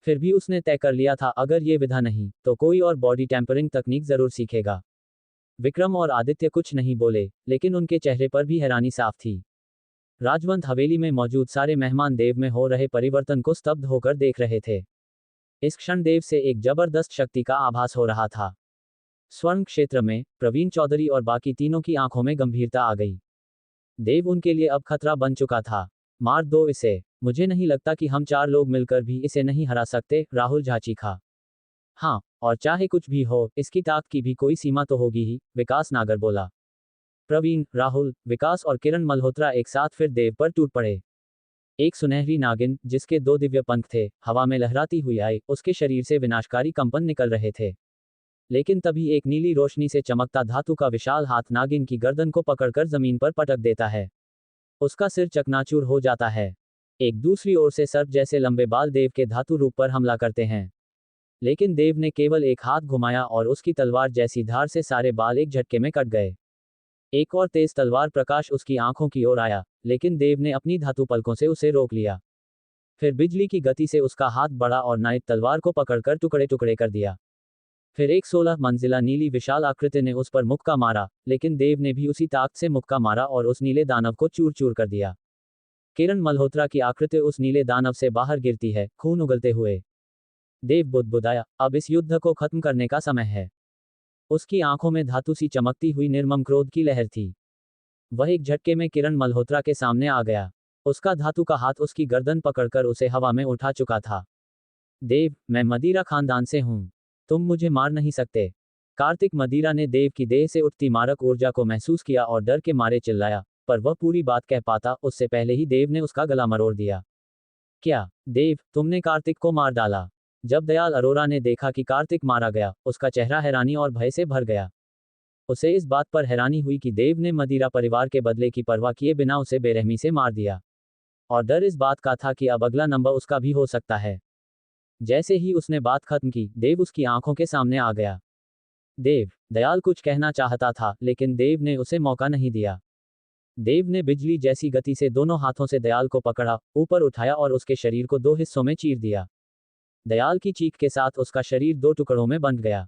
फिर भी उसने तय कर लिया था, अगर ये विधा नहीं, तो कोई और बॉडी टेम्परिंग तकनीक जरूर सीखेगा। विक्रम और आदित्य कुछ नहीं बोले, लेकिन उनके चेहरे पर भी हैरानी साफ थी। राजवंत हवेली में मौजूद सारे मेहमान देव में हो रहे परिवर्तन को स्तब्ध होकर देख रहे थे। इस क्षण देव से एक जबरदस्त शक्ति का आभास हो रहा था। स्वर्ण क्षेत्र में प्रवीण चौधरी और बाकी तीनों की आंखों में गंभीरता आ गई। देव उनके लिए अब खतरा बन चुका था। मार दो इसे। मुझे नहीं लगता कि हम 4 लोग मिलकर भी इसे नहीं हरा सकते, राहुल झा चीखा। हाँ, और चाहे कुछ भी हो, इसकी ताकत की भी कोई सीमा तो होगी ही, विकास नागर बोला। प्रवीण, राहुल, विकास और किरण मल्होत्रा एक साथ फिर देव पर टूट पड़े। एक सुनहरी नागिन, जिसके 2 दिव्य पंख थे, हवा में लहराती हुई आई। उसके शरीर से विनाशकारी कंपन निकल रहे थे। लेकिन तभी एक नीली रोशनी से चमकता धातु का विशाल हाथ नागिन की गर्दन को पकड़कर जमीन पर पटक देता है। उसका सिर चकनाचूर हो जाता है। एक दूसरी ओर से सर्प जैसे लंबे बाल देव के धातु रूप पर हमला करते हैं। लेकिन देव ने केवल एक हाथ घुमाया और उसकी तलवार जैसी धार से सारे बाल एक झटके में कट गए। एक और तेज तलवार प्रकाश उसकी आंखों की ओर आया, लेकिन देव ने अपनी धातु पलकों से उसे रोक लिया। फिर बिजली की गति से उसका हाथ बढ़ा और नाइट तलवार को पकड़कर टुकड़े टुकड़े कर दिया। फिर एक 16 मंजिला नीली विशाल आकृति ने उस पर मुक्का मारा, लेकिन देव ने भी उसी ताकत से मुक्का मारा और उस नीले दानव को चूर चूर कर दिया। किरण मल्होत्रा की आकृति उस नीले दानव से बाहर गिरती है, खून उगलते हुए। देव बुदबुदाया, अब इस युद्ध को खत्म करने का समय है। उसकी आंखों में धातु सी चमकती हुई निर्मम क्रोध की लहर थी। वह एक झटके में किरण मल्होत्रा के सामने आ गया। उसका धातु का हाथ उसकी गर्दन पकड़कर उसे हवा में उठा चुका था। देव, मैं मदिरा खानदान से हूं। तुम मुझे मार नहीं सकते। कार्तिक मदिरा ने देव की देह से उठती मारक ऊर्जा को महसूस किया और डर के मारे चिल्लाया, पर वह पूरी बात कह पाता उससे पहले ही देव ने उसका गला मरोड़ दिया। क्या, देव, तुमने कार्तिक को मार डाला? जब दयाल अरोरा ने देखा कि कार्तिक मारा गया, उसका चेहरा हैरानी और भय से भर गया। उसे इस बात पर हैरानी हुई कि देव ने मदिरा परिवार के बदले की परवाह किए बिना उसे बेरहमी से मार दिया। और डर इस बात का था कि अब अगला नंबर उसका भी हो सकता है। जैसे ही उसने बात खत्म की, देव उसकी आंखों के सामने आ गया। देव, दयाल कुछ कहना चाहता था, लेकिन देव ने उसे मौका नहीं दिया। देव ने बिजली जैसी गति से दोनों हाथों से दयाल को पकड़ा, ऊपर उठाया और उसके शरीर को 2 हिस्सों में चीर दिया। दयाल की चीख के साथ उसका शरीर 2 टुकड़ों में बंट गया।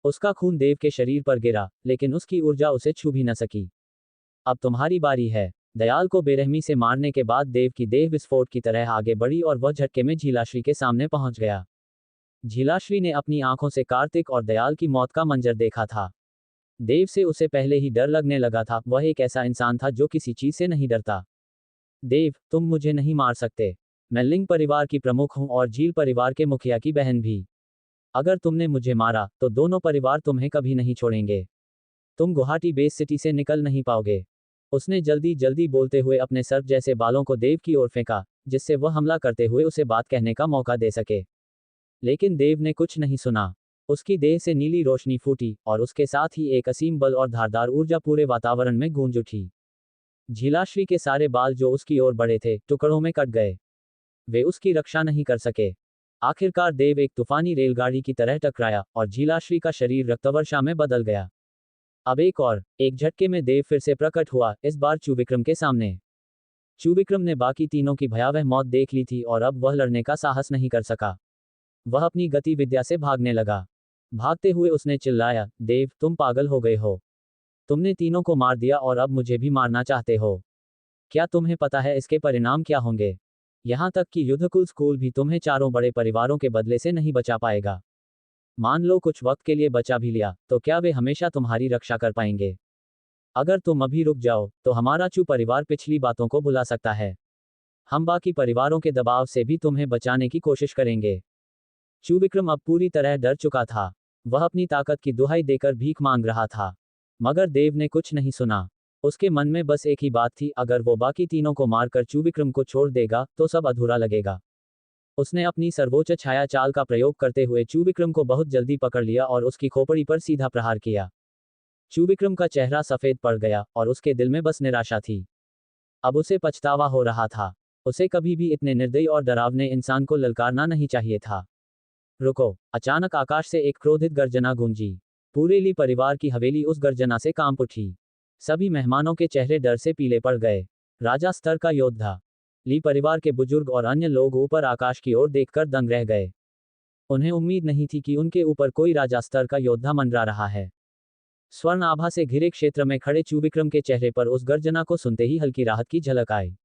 उसका खून देव के शरीर पर गिरा, लेकिन उसकी ऊर्जा उसे छू भी न सकी। अब तुम्हारी बारी है। दयाल को बेरहमी से मारने के बाद देव की देह विस्फोट की तरह आगे बढ़ी और वह झटके में झीलाश्री के सामने पहुंच गया। झीलाश्री ने अपनी आंखों से कार्तिक और दयाल की मौत का मंजर देखा था। देव से उसे पहले ही डर लगने लगा था। वह एक ऐसा इंसान था जो किसी चीज से नहीं डरता। देव, तुम मुझे नहीं मार सकते। मैं लिंग परिवार की प्रमुख हूं और झील परिवार के मुखिया की बहन भी। अगर तुमने मुझे मारा, तो दोनों परिवार तुम्हें कभी नहीं छोड़ेंगे। तुम गुवाहाटी बेस सिटी से निकल नहीं पाओगे। उसने जल्दी जल्दी बोलते हुए अपने सर्प जैसे बालों को देव की ओर फेंका, जिससे वह हमला करते हुए उसे बात कहने का मौका दे सके। लेकिन देव ने कुछ नहीं सुना। उसकी देह से नीली रोशनी फूटी और उसके साथ ही एक असीम बल और धारदार ऊर्जा पूरे वातावरण में गूंज उठी। झीलाश्री के सारे बाल जो उसकी ओर बढ़े थे टुकड़ों में कट गए। वे उसकी रक्षा नहीं कर सके। आखिरकार देव एक तूफानी रेलगाड़ी की तरह टकराया और झीलाश्री का शरीर रक्तवर्षा में बदल गया। अब एक झटके में देव फिर से प्रकट हुआ, इस बार चूविक्रम के सामने। चूविक्रम ने बाकी तीनों की भयावह मौत देख ली थी और अब वह लड़ने का साहस नहीं कर सका। वह अपनी गतिविद्या से भागने लगा। भागते हुए उसने चिल्लाया, देव तुम पागल हो गए हो। तुमने तीनों को मार दिया और अब मुझे भी मारना चाहते हो। क्या तुम्हें पता है इसके परिणाम क्या होंगे? यहाँ तक कि युद्धकुल स्कूल भी तुम्हें चारों बड़े परिवारों के बदले से नहीं बचा पाएगा। मान लो कुछ वक्त के लिए बचा भी लिया, तो क्या वे हमेशा तुम्हारी रक्षा कर पाएंगे? अगर तुम अभी रुक जाओ, तो हमारा चू परिवार पिछली बातों को भुला सकता है। हम बाकी परिवारों के दबाव से भी तुम्हें बचाने की कोशिश करेंगे। चूविक्रम अब पूरी तरह डर चुका था। वह अपनी ताकत की दुहाई देकर भीख मांग रहा था। मगर देव ने कुछ नहीं सुना। उसके मन में बस एक ही बात थी, अगर वो बाकी तीनों को मारकर चूविक्रम को छोड़ देगा, तो सब अधूरा लगेगा। उसने अपनी सर्वोच्च छाया चाल का प्रयोग करते हुए चूविक्रम को बहुत जल्दी पकड़ लिया और उसकी खोपड़ी पर सीधा प्रहार किया। चूविक्रम का चेहरा सफेद पड़ गया और उसके दिल में बस निराशा थी। अब उसे पछतावा हो रहा था। उसे कभी भी इतने निर्दयी और डरावने इंसान को ललकारना नहीं चाहिए था। रुको! अचानक आकाश से एक क्रोधित गर्जना गूंजी। पूरे ली परिवार की हवेली उस गर्जना से कांप उठी। सभी मेहमानों के चेहरे डर से पीले पड़ गए। राजा स्तर का योद्धा। ली परिवार के बुजुर्ग और अन्य लोग ऊपर आकाश की ओर देखकर दंग रह गए। उन्हें उम्मीद नहीं थी कि उनके ऊपर कोई राजा स्तर का योद्धा मंडरा रहा है। स्वर्ण आभा से घिरे क्षेत्र में खड़े चूविक्रम के चेहरे पर उस गर्जना को सुनते ही हल्की राहत की झलक आई।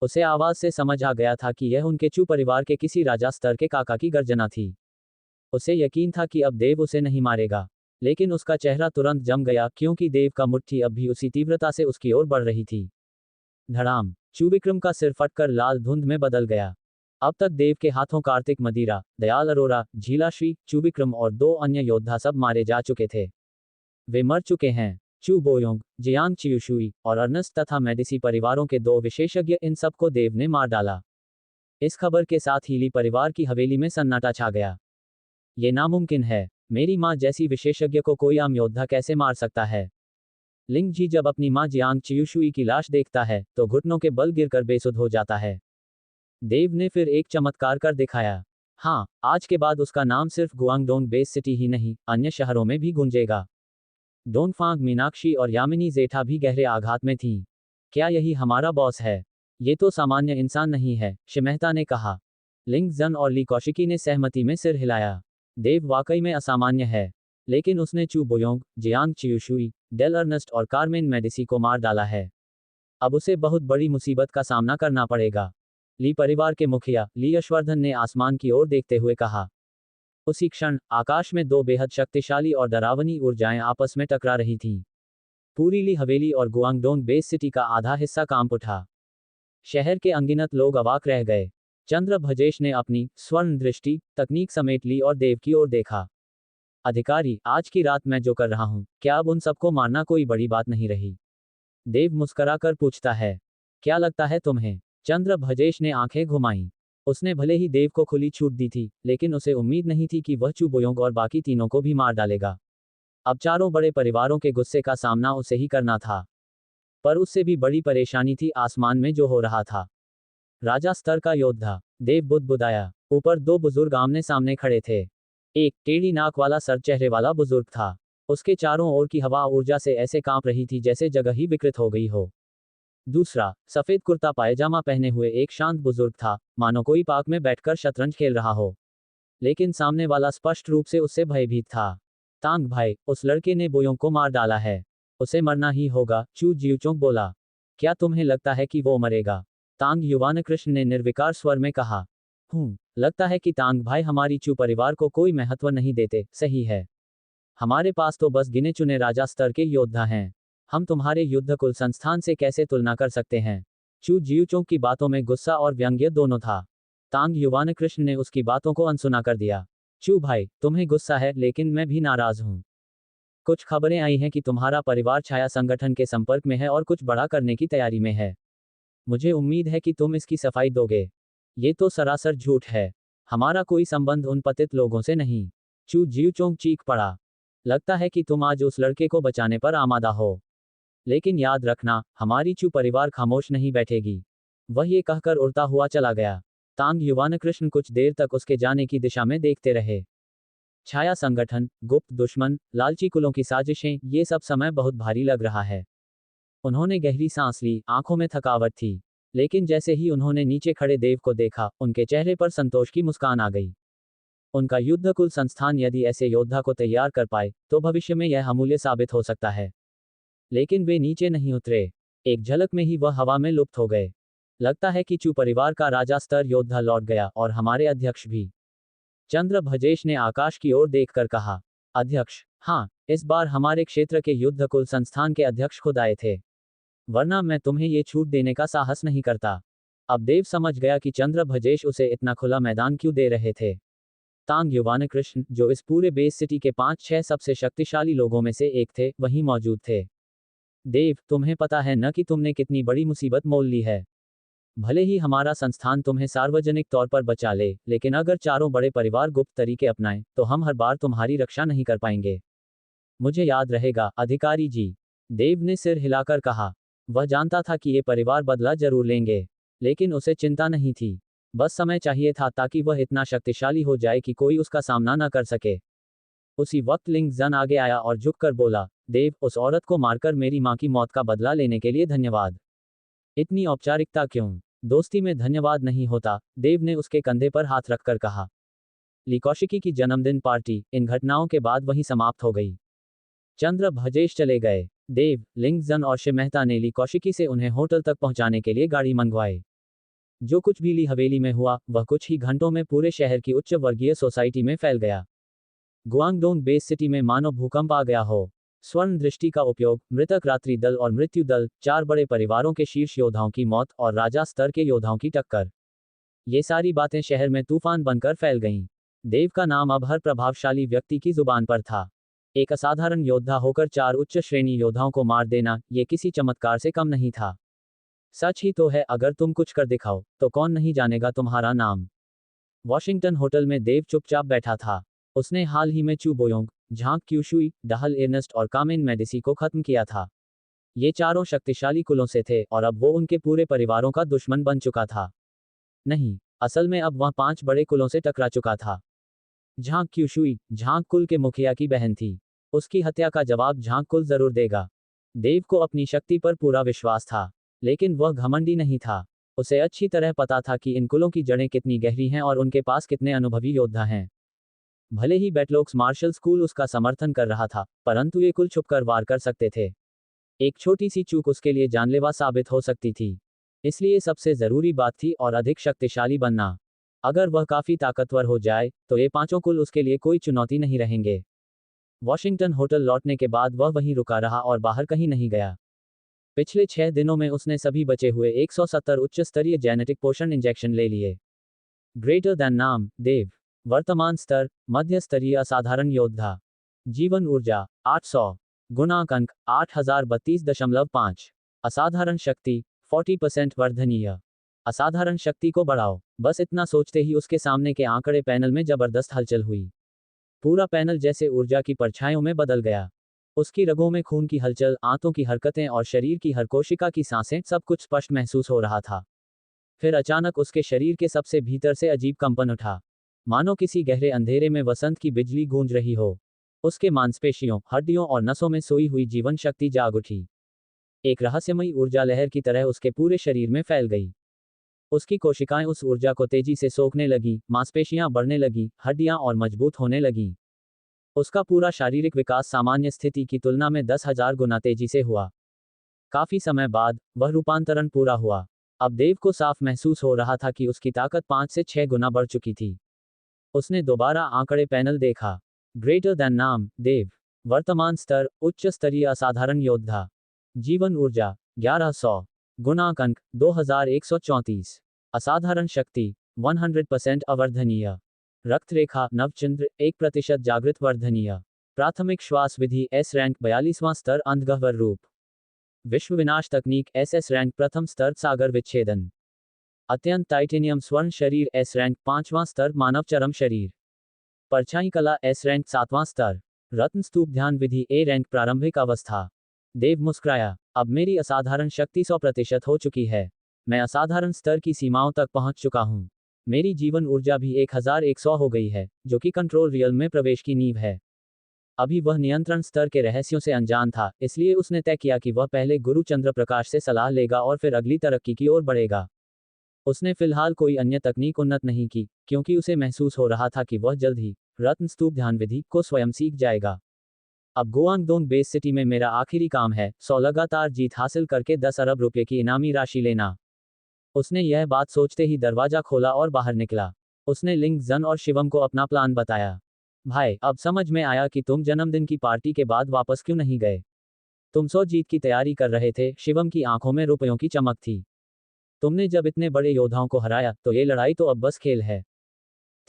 उसे आवाज से समझ आ गया था कि यह उनके चू परिवार के किसी राजा स्तर के काका की गर्जना थी। उसे यकीन था कि अब देव उसे नहीं मारेगा, लेकिन उसका चेहरा तुरंत जम गया, क्योंकि देव का मुट्ठी अब भी उसी तीव्रता से उसकी ओर बढ़ रही थी। धड़ाम! चूविक्रम का सिर फटकर लाल धुंध में बदल गया। अब तक देव के हाथों कार्तिक मदिरा, दयाल अरोरा, झीलाश्री, चूविक्रम और 2 अन्य योद्धा सब मारे जा चुके थे। वे मर चुके हैं। चू बोयोंग, जियांग चियुशुई और अर्नस्ट तथा मेडिसी परिवारों के 2 विशेषज्ञ, इन सबको देव ने मार डाला। इस खबर के साथ ही ली परिवार की हवेली में सन्नाटा छा गया। ये नामुमकिन है। मेरी माँ जैसी विशेषज्ञ को कोई आम योद्धा कैसे मार सकता है? लिंग जी जब अपनी माँ जियांग चियुशुई की लाश देखता है, तो घुटनों के बल गिरकर बेसुध हो जाता है। देव ने फिर एक चमत्कार कर दिखाया। हाँ, आज के बाद उसका नाम सिर्फ गुआंगडोंग बेस सिटी ही नहीं, अन्य शहरों में भी गूंजेगा। डोंगफांग, मीनाक्षी और यामिनी जेठा भी गहरे आघात में थीं। क्या यही हमारा बॉस है? ये तो सामान्य इंसान नहीं है, शिमेहता ने कहा। लिंग जन और ली कौशिकी ने सहमति में सिर हिलाया। देव वाकई में असामान्य है, लेकिन उसने चू बोयोंग, जियांग चियुशुई, डेल अर्नस्ट और कार्मेन मेडिसी को मार डाला है। अब उसे बहुत बड़ी मुसीबत का सामना करना पड़ेगा। ली परिवार के मुखिया ली यशवर्धन ने आसमान की ओर देखते हुए कहा। उसी क्षण आकाश में 2 बेहद शक्तिशाली और डरावनी ऊर्जाएं आपस में टकरा रही थीं। पूरी ली हवेली और गुआंगडोंग बेस सिटी का आधा हिस्सा कांप उठा। शहर के अनगिनत लोग अवाक रह गए। चंद्र भजेश ने अपनी स्वर्ण दृष्टि तकनीक समेट ली और देव की ओर देखा। अधिकारी, आज की रात मैं जो कर रहा हूं, क्या अब उन सबको मारना कोई बड़ी बात नहीं रही? देव मुस्कराकर पूछता है। क्या लगता है तुम्हें? चंद्र भजेश ने आंखें घुमाईं। उसने भले ही देव को खुली छूट दी थी, लेकिन उसे उम्मीद नहीं थी कि वह चू बोयोंग और बाकी तीनों को भी मार डालेगा। अब चारों बड़े परिवारों के गुस्से का सामना उसे ही करना था। पर उससे भी बड़ी परेशानी थी आसमान में जो हो रहा था। राजा स्तर का योद्धा। देव बुदबुदाया। ऊपर 2 बुजुर्ग आमने सामने खड़े थे। एक टेढ़ी नाक वाला सर चेहरे वाला बुजुर्ग था। उसके चारों ओर की हवा ऊर्जा से ऐसे कांप रही थी जैसे जगह ही विकृत हो गई हो। दूसरा, सफेद कुर्ता पायजामा पहने हुए एक शांत बुजुर्ग था, मानो कोई पार्क में बैठकर शतरंज खेल रहा हो। लेकिन सामने वाला स्पष्ट रूप से उससे भयभीत था। तांग भाई, उस लड़के ने बोयोंग को मार डाला है। उसे मरना ही होगा, चू जियुचोंग बोला। क्या तुम्हें लगता है कि वो मरेगा? तांग युवानकृष्ण ने निर्विकार स्वर में कहा। लगता है कि तांग भाई हमारी चू परिवार को कोई महत्व नहीं देते, सही है। हमारे पास तो बस गिने चुने राजा स्तर के योद्धा हैं। हम तुम्हारे युद्धकुल संस्थान से कैसे तुलना कर सकते हैं? चू जियुचोंग की बातों में गुस्सा और व्यंग्य दोनों था। तांग युवानकृष्ण ने उसकी बातों को अनसुना कर दिया। चू भाई, तुम्हें गुस्सा है, लेकिन मैं भी नाराज हूं। कुछ खबरें आई हैं कि तुम्हारा परिवार छाया संगठन के संपर्क में है और कुछ बड़ा करने की तैयारी में है। मुझे उम्मीद है कि तुम इसकी सफाई दोगे। ये तो सरासर झूठ है। हमारा कोई संबंध उन पतित लोगों से नहीं। चू जियूचोंग चीख पड़ा। लगता है कि तुम आज उस लड़के को बचाने पर आमादा हो। लेकिन याद रखना, हमारी चू परिवार खामोश नहीं बैठेगी। वह ये कहकर उड़ता हुआ चला गया। तांग युवानकृष्ण कुछ देर तक उसके जाने की दिशा में देखते रहे। छाया संगठन, गुप्त दुश्मन, लालची कुलों की साजिशें, ये सब समय बहुत भारी लग रहा है। उन्होंने गहरी सांस ली, आंखों में थकावट थी। लेकिन जैसे ही उन्होंने नीचे खड़े देव को देखा, उनके चेहरे पर संतोष की मुस्कान आ गई। उनका युद्धकुल संस्थान यदि ऐसे योद्धा को तैयार कर पाए, तो भविष्य में यह अमूल्य साबित हो सकता है। लेकिन वे नीचे नहीं उतरे। एक झलक में ही वह हवा में लुप्त हो गए। लगता है कि चू परिवार का राजा स्तर योद्धा लौट गया, और हमारे अध्यक्ष भी। चंद्र भजेश ने आकाश की ओर देखकर कहा। अध्यक्ष? हाँ, इस बार हमारे क्षेत्र के युद्धकुल संस्थान के अध्यक्ष खुद आए थे। वरना मैं तुम्हें ये छूट देने का साहस नहीं करता। अब देव समझ गया कि चंद्र भजेश उसे इतना खुला मैदान क्यों दे रहे थे। तांग युवानकृष्ण, जो इस पूरे बेस सिटी के 5-6 सबसे शक्तिशाली लोगों में से एक थे, वहीं मौजूद थे। देव, तुम्हें पता है न कि तुमने कितनी बड़ी मुसीबत मोल ली है। भले ही हमारा संस्थान तुम्हें सार्वजनिक तौर पर बचा ले, लेकिन अगर चारों बड़े परिवार गुप्त तरीके अपनाएं, तो हम हर बार तुम्हारी रक्षा नहीं कर पाएंगे। मुझे याद रहेगा, अधिकारी जी। देव ने सिर हिलाकर कहा। वह जानता था कि ये परिवार बदला जरूर लेंगे। लेकिन उसे चिंता नहीं थी। बस समय चाहिए था ताकि वह इतना शक्तिशाली हो जाए कि कोई उसका सामना न कर सके। उसी वक्त लिंग जन आगे आया और झुककर बोला, देव, उस औरत को मारकर मेरी मां की मौत का बदला लेने के लिए धन्यवाद। इतनी औपचारिकता क्यों? दोस्ती में धन्यवाद नहीं होता, देव ने उसके कंधे पर हाथ रखकर कहा। ली कौशिकी की जन्मदिन पार्टी इन घटनाओं के बाद वहीं समाप्त हो गई। चंद्र भजेश चले गए। देव, लिंग जन और शिव मेहता ने ली कौशिकी से उन्हें होटल तक पहुंचाने के लिए गाड़ी मंगवाई। जो कुछ भी ली हवेली में हुआ, वह कुछ ही घंटों में पूरे शहर की उच्च वर्गीय सोसाइटी में फैल गया। गुआंगडोंग बेस सिटी में मानो भूकंप आ गया हो। स्वर्ण दृष्टि का उपयोग, मृतक रात्रि दल और मृत्यु दल, 4 बड़े परिवारों के शीर्ष योद्धाओं की मौत और राजा स्तर के योद्धाओं की टक्कर। ये सारी बातें शहर में तूफान बनकर फैल गईं। देव का नाम अब हर प्रभावशाली व्यक्ति की जुबान पर था। एक असाधारण योद्धा होकर 4 उच्च श्रेणी योद्धाओं को मार देना, ये किसी चमत्कार से कम नहीं था। सच ही तो है, अगर तुम कुछ कर दिखाओ, तो कौन नहीं जानेगा तुम्हारा नाम। वॉशिंगटन होटल में देव चुपचाप बैठा था। उसने हाल ही में चू बोयोंग, झांग क्यूशुई, डहल एर्नेस्ट और कामिन मेडिसी को खत्म किया था। ये चारों शक्तिशाली कुलों से थे, और अब वो उनके पूरे परिवारों का दुश्मन बन चुका था। नहीं, असल में अब वह 5 बड़े कुलों से टकरा चुका था। झांग क्यूशुई, झांग कुल के मुखिया की बहन थी। उसकी हत्या का जवाब झांग कुल जरूर देगा। देव को अपनी शक्ति पर पूरा विश्वास था। लेकिन वह घमंडी नहीं था। उसे अच्छी तरह पता था कि इन कुलों की जड़ें कितनी गहरी हैं और उनके पास कितने अनुभवी योद्धा हैं। भले ही बैटलोक्स मार्शल स्कूल उसका समर्थन कर रहा था, परंतु ये कुल छुपकर वार कर सकते थे। एक छोटी सी चूक उसके लिए जानलेवा साबित हो सकती थी। इसलिए सबसे जरूरी बात थी और अधिक शक्तिशाली बनना। अगर वह काफी ताकतवर हो जाए, तो ये 5 कुल उसके लिए कोई चुनौती नहीं रहेंगे। वॉशिंगटन होटल लौटने के बाद वह वहीं रुका रहा और बाहर कहीं नहीं गया। पिछले 6 दिनों में उसने सभी बचे हुए 170 उच्च स्तरीय जेनेटिक पोषण इंजेक्शन ले लिए। ग्रेटर दैन नाम, देव। वर्तमान स्तर, मध्य स्तरीय असाधारण योद्धा। जीवन ऊर्जा, 800। गुणांक अंक, 8032.5। असाधारण शक्ति, 40% वर्धनीय। असाधारण शक्ति को बढ़ाओ। बस इतना सोचते ही उसके सामने के आंकड़े पैनल में जबरदस्त हलचल हुई। पूरा पैनल जैसे ऊर्जा की परछाइयों में बदल गया। उसकी रगों में खून की हलचल, आंतों की हरकतें और शरीर की हर कोशिका की सांसें, सब कुछ स्पष्ट महसूस हो रहा था। फिर अचानक उसके शरीर के सबसे भीतर से अजीब कंपन उठा। मानो किसी गहरे अंधेरे में वसंत की बिजली गूंज रही हो। उसके मांसपेशियों, हड्डियों और नसों में सोई हुई जीवन शक्ति जाग उठी। एक रहस्यमयी ऊर्जा लहर की तरह उसके पूरे शरीर में फैल गई। उसकी कोशिकाएं उस ऊर्जा को तेजी से सोखने लगी, मांसपेशियां बढ़ने लगी, हड्डियां और मजबूत होने लगीं। उसका पूरा शारीरिक विकास सामान्य स्थिति की तुलना में 10,000 गुना तेजी से हुआ। काफी समय बाद, वह रूपांतरण पूरा हुआ। अब देव को साफ महसूस हो रहा था कि उसकी ताकत 5 से 6 गुना बढ़ चुकी थी। उसने दोबारा आंकड़े पैनल देखा। ग्रेटर दैन नाम, देव। वर्तमान स्तर, उच्च स्तरीय असाधारण योद्धा। जीवन ऊर्जा, 1100। गुणांक अंक, 2134। असाधारण शक्ति, 100% अवर्धनीय। रक्त रेखा, नवचंद्र, 1% जागृत वर्धनीय। प्राथमिक श्वास विधि, एस रैंक, 42वां स्तर, अंधगह्वर रूप। विश्व विनाश तकनीक, एसएस रैंक, प्रथम स्तर, सागर विच्छेदन। अत्यंत टाइटेनियम स्वर्ण शरीर, एस रैंक, 5वां स्तर, मानव चरम शरीर। परछाई कला एस रैंक 7वां स्तर। रत्न स्तूप ध्यान विधि ए रैंक प्रारंभिक अवस्था। देव मुस्कुराया, अब मेरी असाधारण शक्ति 100% हो चुकी है। मैं असाधारण स्तर की सीमाओं तक पहुंच चुका हूं। मेरी जीवन ऊर्जा भी 1100 हो गई है, जो कि कंट्रोल रियल में प्रवेश की नींव है। अभी वह नियंत्रण स्तर के रहस्यों से अनजान था, इसलिए उसने तय किया कि वह पहले गुरु चंद्र प्रकाश से सलाह लेगा और फिर अगली तरक्की की ओर बढ़ेगा। उसने फिलहाल कोई अन्य तकनीक उन्नत नहीं की, क्योंकि उसे महसूस हो रहा था कि वह जल्द ही रत्न स्तूप ध्यान विधि को स्वयं सीख जाएगा। अब गुआंगडोंग बेस सिटी में मेरा आखिरी काम है, 100 लगातार जीत हासिल करके 10 अरब रुपये की इनामी राशि लेना। उसने यह बात सोचते ही दरवाजा खोला और बाहर निकला। उसने लिंग जन और शिवम को अपना प्लान बताया। भाई, अब समझ में आया कि तुम जन्मदिन की पार्टी के बाद वापस क्यों नहीं गए। तुम 100 जीत की तैयारी कर रहे थे। शिवम की आंखों में रुपयों की चमक थी। तुमने जब इतने बड़े योद्धाओं को हराया, तो ये लड़ाई तो अब बस खेल है।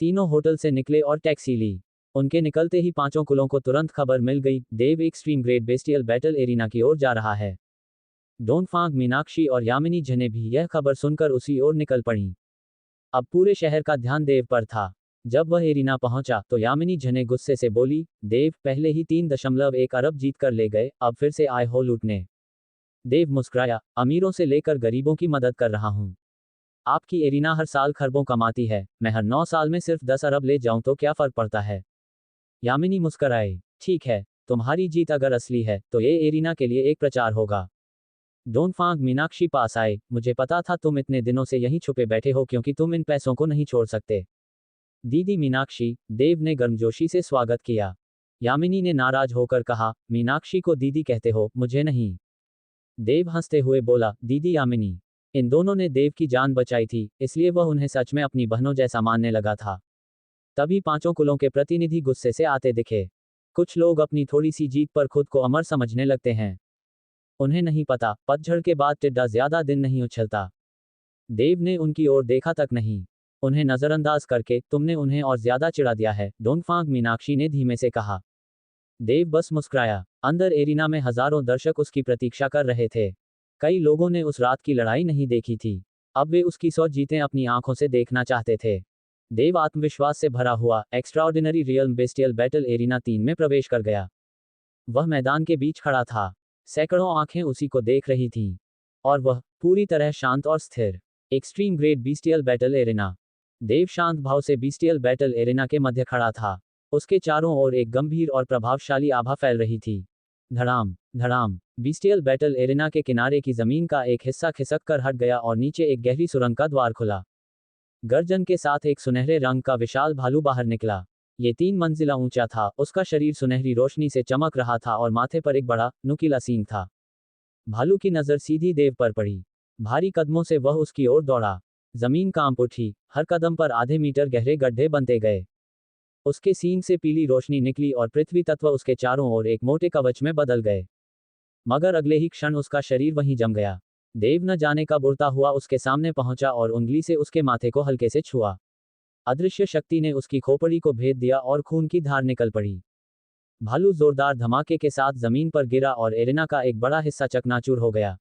तीनों होटल से निकले और टैक्सी ली। उनके निकलते ही पांचों कुलों को तुरंत खबर मिल गई, Dev extreme great bestial battle arena की ओर जा रहा है। डोंगफांग, मीनाक्षी और यामिनी झने भी यह खबर सुनकर उसी ओर निकल पड़ी। अब पूरे शहर का ध्यान देव पर था। जब वह एरिना पहुंचा, तो यामिनी झने गुस्से से बोली, देव पहले ही 3.1 अरब जीत कर ले गए, अब फिर से आए हो लूटने। देव मुस्कुराया, अमीरों से लेकर गरीबों की मदद कर रहा हूं। आपकी एरिना हर साल खरबों कमाती है, मैं हर 9 साल में सिर्फ 10 अरब ले जाऊं तो क्या फर्क पड़ता है। यामिनी मुस्कुराई, ठीक है, तुम्हारी जीत अगर असली है, तो ये एरिना के लिए एक प्रचार होगा। डोंगफांग, मीनाक्षी पास आए, मुझे पता था तुम इतने दिनों से यहीं छुपे बैठे हो क्योंकि तुम इन पैसों को नहीं छोड़ सकते। दीदी मीनाक्षी, देव ने गर्मजोशी से स्वागत किया। यामिनी ने नाराज होकर कहा, मीनाक्षी को दीदी कहते हो, मुझे नहीं। देव हंसते हुए बोला, दीदी यामिनी। इन दोनों ने देव की जान बचाई थी, इसलिए वह उन्हें सच में अपनी बहनों जैसा मानने लगा था। तभी पांचों कुलों के प्रतिनिधि गुस्से से आते दिखे। कुछ लोग अपनी थोड़ी सी जीत पर खुद को अमर समझने लगते हैं। उन्हें नहीं पता, पतझड़ के बाद टिड्डा ज्यादा दिन नहीं उछलता। देव ने उनकी ओर देखा तक नहीं। उन्हें नजरअंदाज करके तुमने उन्हें और ज्यादा चिढ़ा दिया है, डोंगफांग, मीनाक्षी ने धीमे से कहा। देव बस मुस्कुराया। अंदर एरिना में हजारों दर्शक उसकी प्रतीक्षा कर रहे थे। कई लोगों ने उस रात की लड़ाई नहीं देखी थी। अब वे उसकी 100 जीतें अपनी आंखों से देखना चाहते थे। देव आत्मविश्वास से भरा हुआ extraordinary real bestial battle arena 3 में प्रवेश कर गया। वह मैदान के बीच खड़ा था। सैकड़ों आंखें उसी को देख रही थीं। और वह पूरी तरह शांत और स्थिर। Extreme great bestial battle arena. Dev शांत भाव से बीस्टियल बैटल एरिना के मध्य खड़ा था। उसके चारों ओर एक गंभीर और प्रभावशाली आभा फैल रही थी। धड़ाम धड़ाम, बीस्टियल बैटल एरिना के किनारे की जमीन का एक हिस्सा खिसक कर हट गया और नीचे एक गहरी सुरंग का द्वार खुला। गर्जन के साथ एक सुनहरे रंग का विशाल भालू बाहर निकला। ये 3 मंजिला ऊंचा था, उसका शरीर सुनहरी रोशनी से चमक रहा था और माथे पर एक बड़ा, नुकीला सींग था। भालू की नजर सीधी देव पर पड़ी। भारी कदमों से वह उसकी ओर दौड़ा। जमीन कांप उठी, हर कदम पर आधे मीटर गहरे गड्ढे बनते गए। उसके सींग से पीली रोशनी निकली और पृथ्वी तत्व उसके चारों ओर एक मोटे कवच में बदल गए। मगर अगले ही क्षण उसका शरीर वहीं जम गया। देव न जाने कब उड़ता हुआ उसके सामने पहुंचा और उंगली से उसके माथे को हल्के से छुआ। अदृश्य शक्ति ने उसकी खोपड़ी को भेद दिया और खून की धार निकल पड़ी। भालू जोरदार धमाके के साथ जमीन पर गिरा और एरिना का एक बड़ा हिस्सा चकनाचूर हो गया।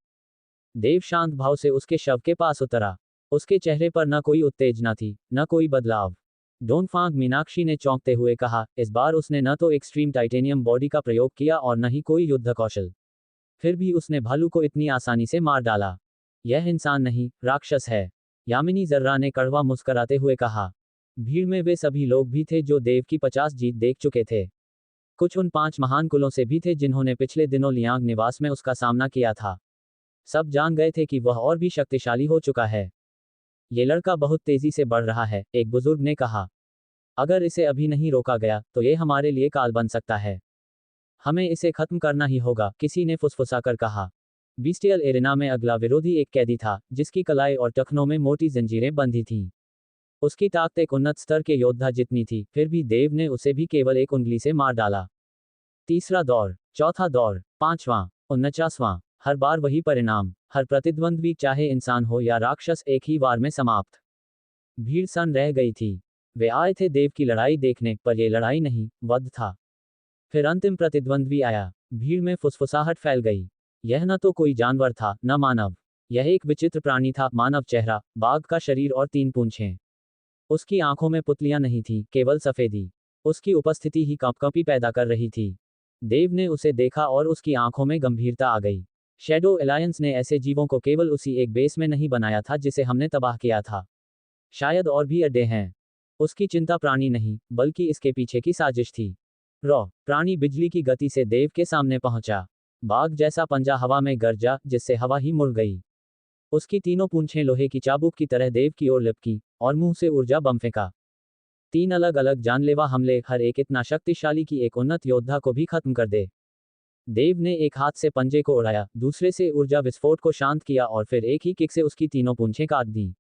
देव शांत भाव से उसके शव के पास उतरा। उसके चेहरे पर न कोई उत्तेजना थी, न कोई बदलाव। डोंगफांग, मीनाक्षी ने चौंकते हुए कहा, इस बार उसने न तो एक्सट्रीम टाइटेनियम बॉडी का प्रयोग किया और न ही कोई युद्ध कौशल। फिर भी उसने भालू को इतनी आसानी से मार डाला। यह इंसान नहीं, राक्षस है। यामिनी जर्रा ने कड़वा मुस्कराते हुए कहा। भीड़ में वे सभी लोग भी थे जो देव की 50 जीत देख चुके थे। कुछ उन 5 महान कुलों से भी थे जिन्होंने पिछले दिनों लियांग निवास में उसका सामना किया था। सब जान गए थे कि वह और भी शक्तिशाली हो चुका है। ये लड़का बहुत तेजी से बढ़ रहा है, एक बुजुर्ग ने कहा। अगर इसे अभी नहीं रोका गया, तो ये हमारे लिए काल बन सकता है। हमें इसे खत्म करना ही होगा, किसी ने फुसफुसाकर कहा। बीस्टियल एरिना में अगला विरोधी एक कैदी था, जिसकी कलाई और टखनों में मोटी जंजीरें बंधी थीं। उसकी ताकत एक उन्नत स्तर के योद्धा जितनी थी, फिर भी देव ने उसे भी केवल एक उंगली से मार डाला। तीसरा दौर, चौथा दौर, 5वां, 49वां, हर बार वही परिणाम। हर प्रतिद्वंद्वी, चाहे इंसान हो या राक्षस, एक ही वार में समाप्त। भीड़ सन रह गई थी। वे आए थे देव की लड़ाई देखने, पर यह लड़ाई नहीं, वध था। फिर अंतिम प्रतिद्वंद्वी आया। भीड़ में फुसफुसाहट फैल गई। यह न तो कोई जानवर था, न मानव। यह एक विचित्र प्राणी था, मानव चेहरा, बाघ का शरीर और 3 पूंछें। उसकी आंखों में पुतलियां नहीं थीं, केवल सफेदी। उसकी उपस्थिति ही कंपकंपी पैदा कर रही थी। देव ने उसे देखा और उसकी आंखों में गंभीरता आ गई। शैडो अलायंस ने ऐसे जीवों को केवल उसी एक बेस में नहीं बनाया था जिसे हमने तबाह किया था। शायद और भी अड्डे हैं। उसकी चिंता प्राणी नहीं, बल्कि इसके पीछे की साजिश थी। प्राणी बिजली की गति से देव के सामने पहुंचा। बाघ जैसा पंजा हवा में गरजा, जिससे हवा ही मुड़ गई। उसकी तीनों पूंछें लोहे की चाबुक की तरह देव की ओर लिपकी, और मुंह से ऊर्जा बम फेंका। 3 अलग अलग जानलेवा हमले, हर एक इतना शक्तिशाली कि एक उन्नत योद्धा को भी खत्म कर दे। देव ने एक हाथ से पंजे को उड़ाया, दूसरे से ऊर्जा विस्फोट को शांत किया और फिर एक ही किक से उसकी तीनों पूंछें काट दी।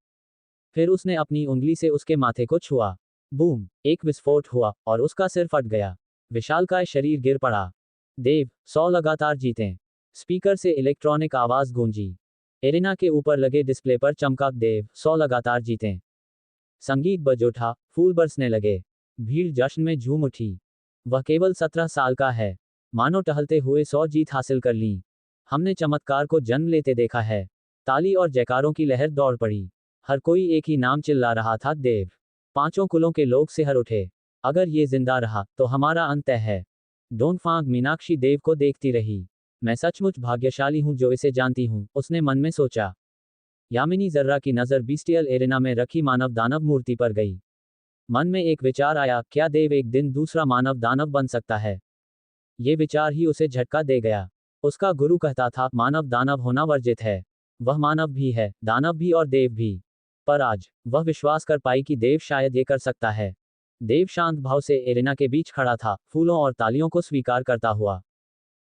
फिर उसने अपनी उंगली से उसके माथे को छुआ। बूम! एक विस्फोट हुआ और उसका सिर फट गया। विशालकाय शरीर गिर पड़ा। देव 100 लगातार जीतें। स्पीकर से इलेक्ट्रॉनिक आवाज गूंजी। एरिना के ऊपर लगे डिस्प्ले पर चमका, देव 100 लगातार जीतें। संगीत बज उठा, फूल बरसने लगे। भीड़ जश्न में झूम उठी। वह केवल 17 साल का है। मानो टहलते हुए 100 जीत हासिल कर लीं। हमने चमत्कार को जन्म लेते देखा है। ताली और जयकारों की लहर दौड़ पड़ी। हर कोई एक ही नाम चिल्ला रहा था, देव। 5 कुलों के लोग सिहर उठे। अगर ये जिंदा रहा तो हमारा अंत तय है। डोनफांग मीनाक्षी देव को देखती रही। मैं सचमुच भाग्यशाली हूं जो इसे जानती हूं, उसने मन में सोचा। यामिनी जर्रा की नजर बीस्टियल एरेना में रखी मानव दानव मूर्ति पर गई। मन में एक विचार आया, क्या देव एक दिन दूसरा मानव दानव बन सकता है? ये विचार ही उसे झटका दे गया। उसका गुरु कहता था, मानव दानव होना वर्जित है। वह मानव भी है, दानव भी और देव भी। पर आज वह विश्वास कर पाई कि देव शायद ये कर सकता है। देव शांत भाव से एरेना के बीच खड़ा था, फूलों और तालियों को स्वीकार करता हुआ।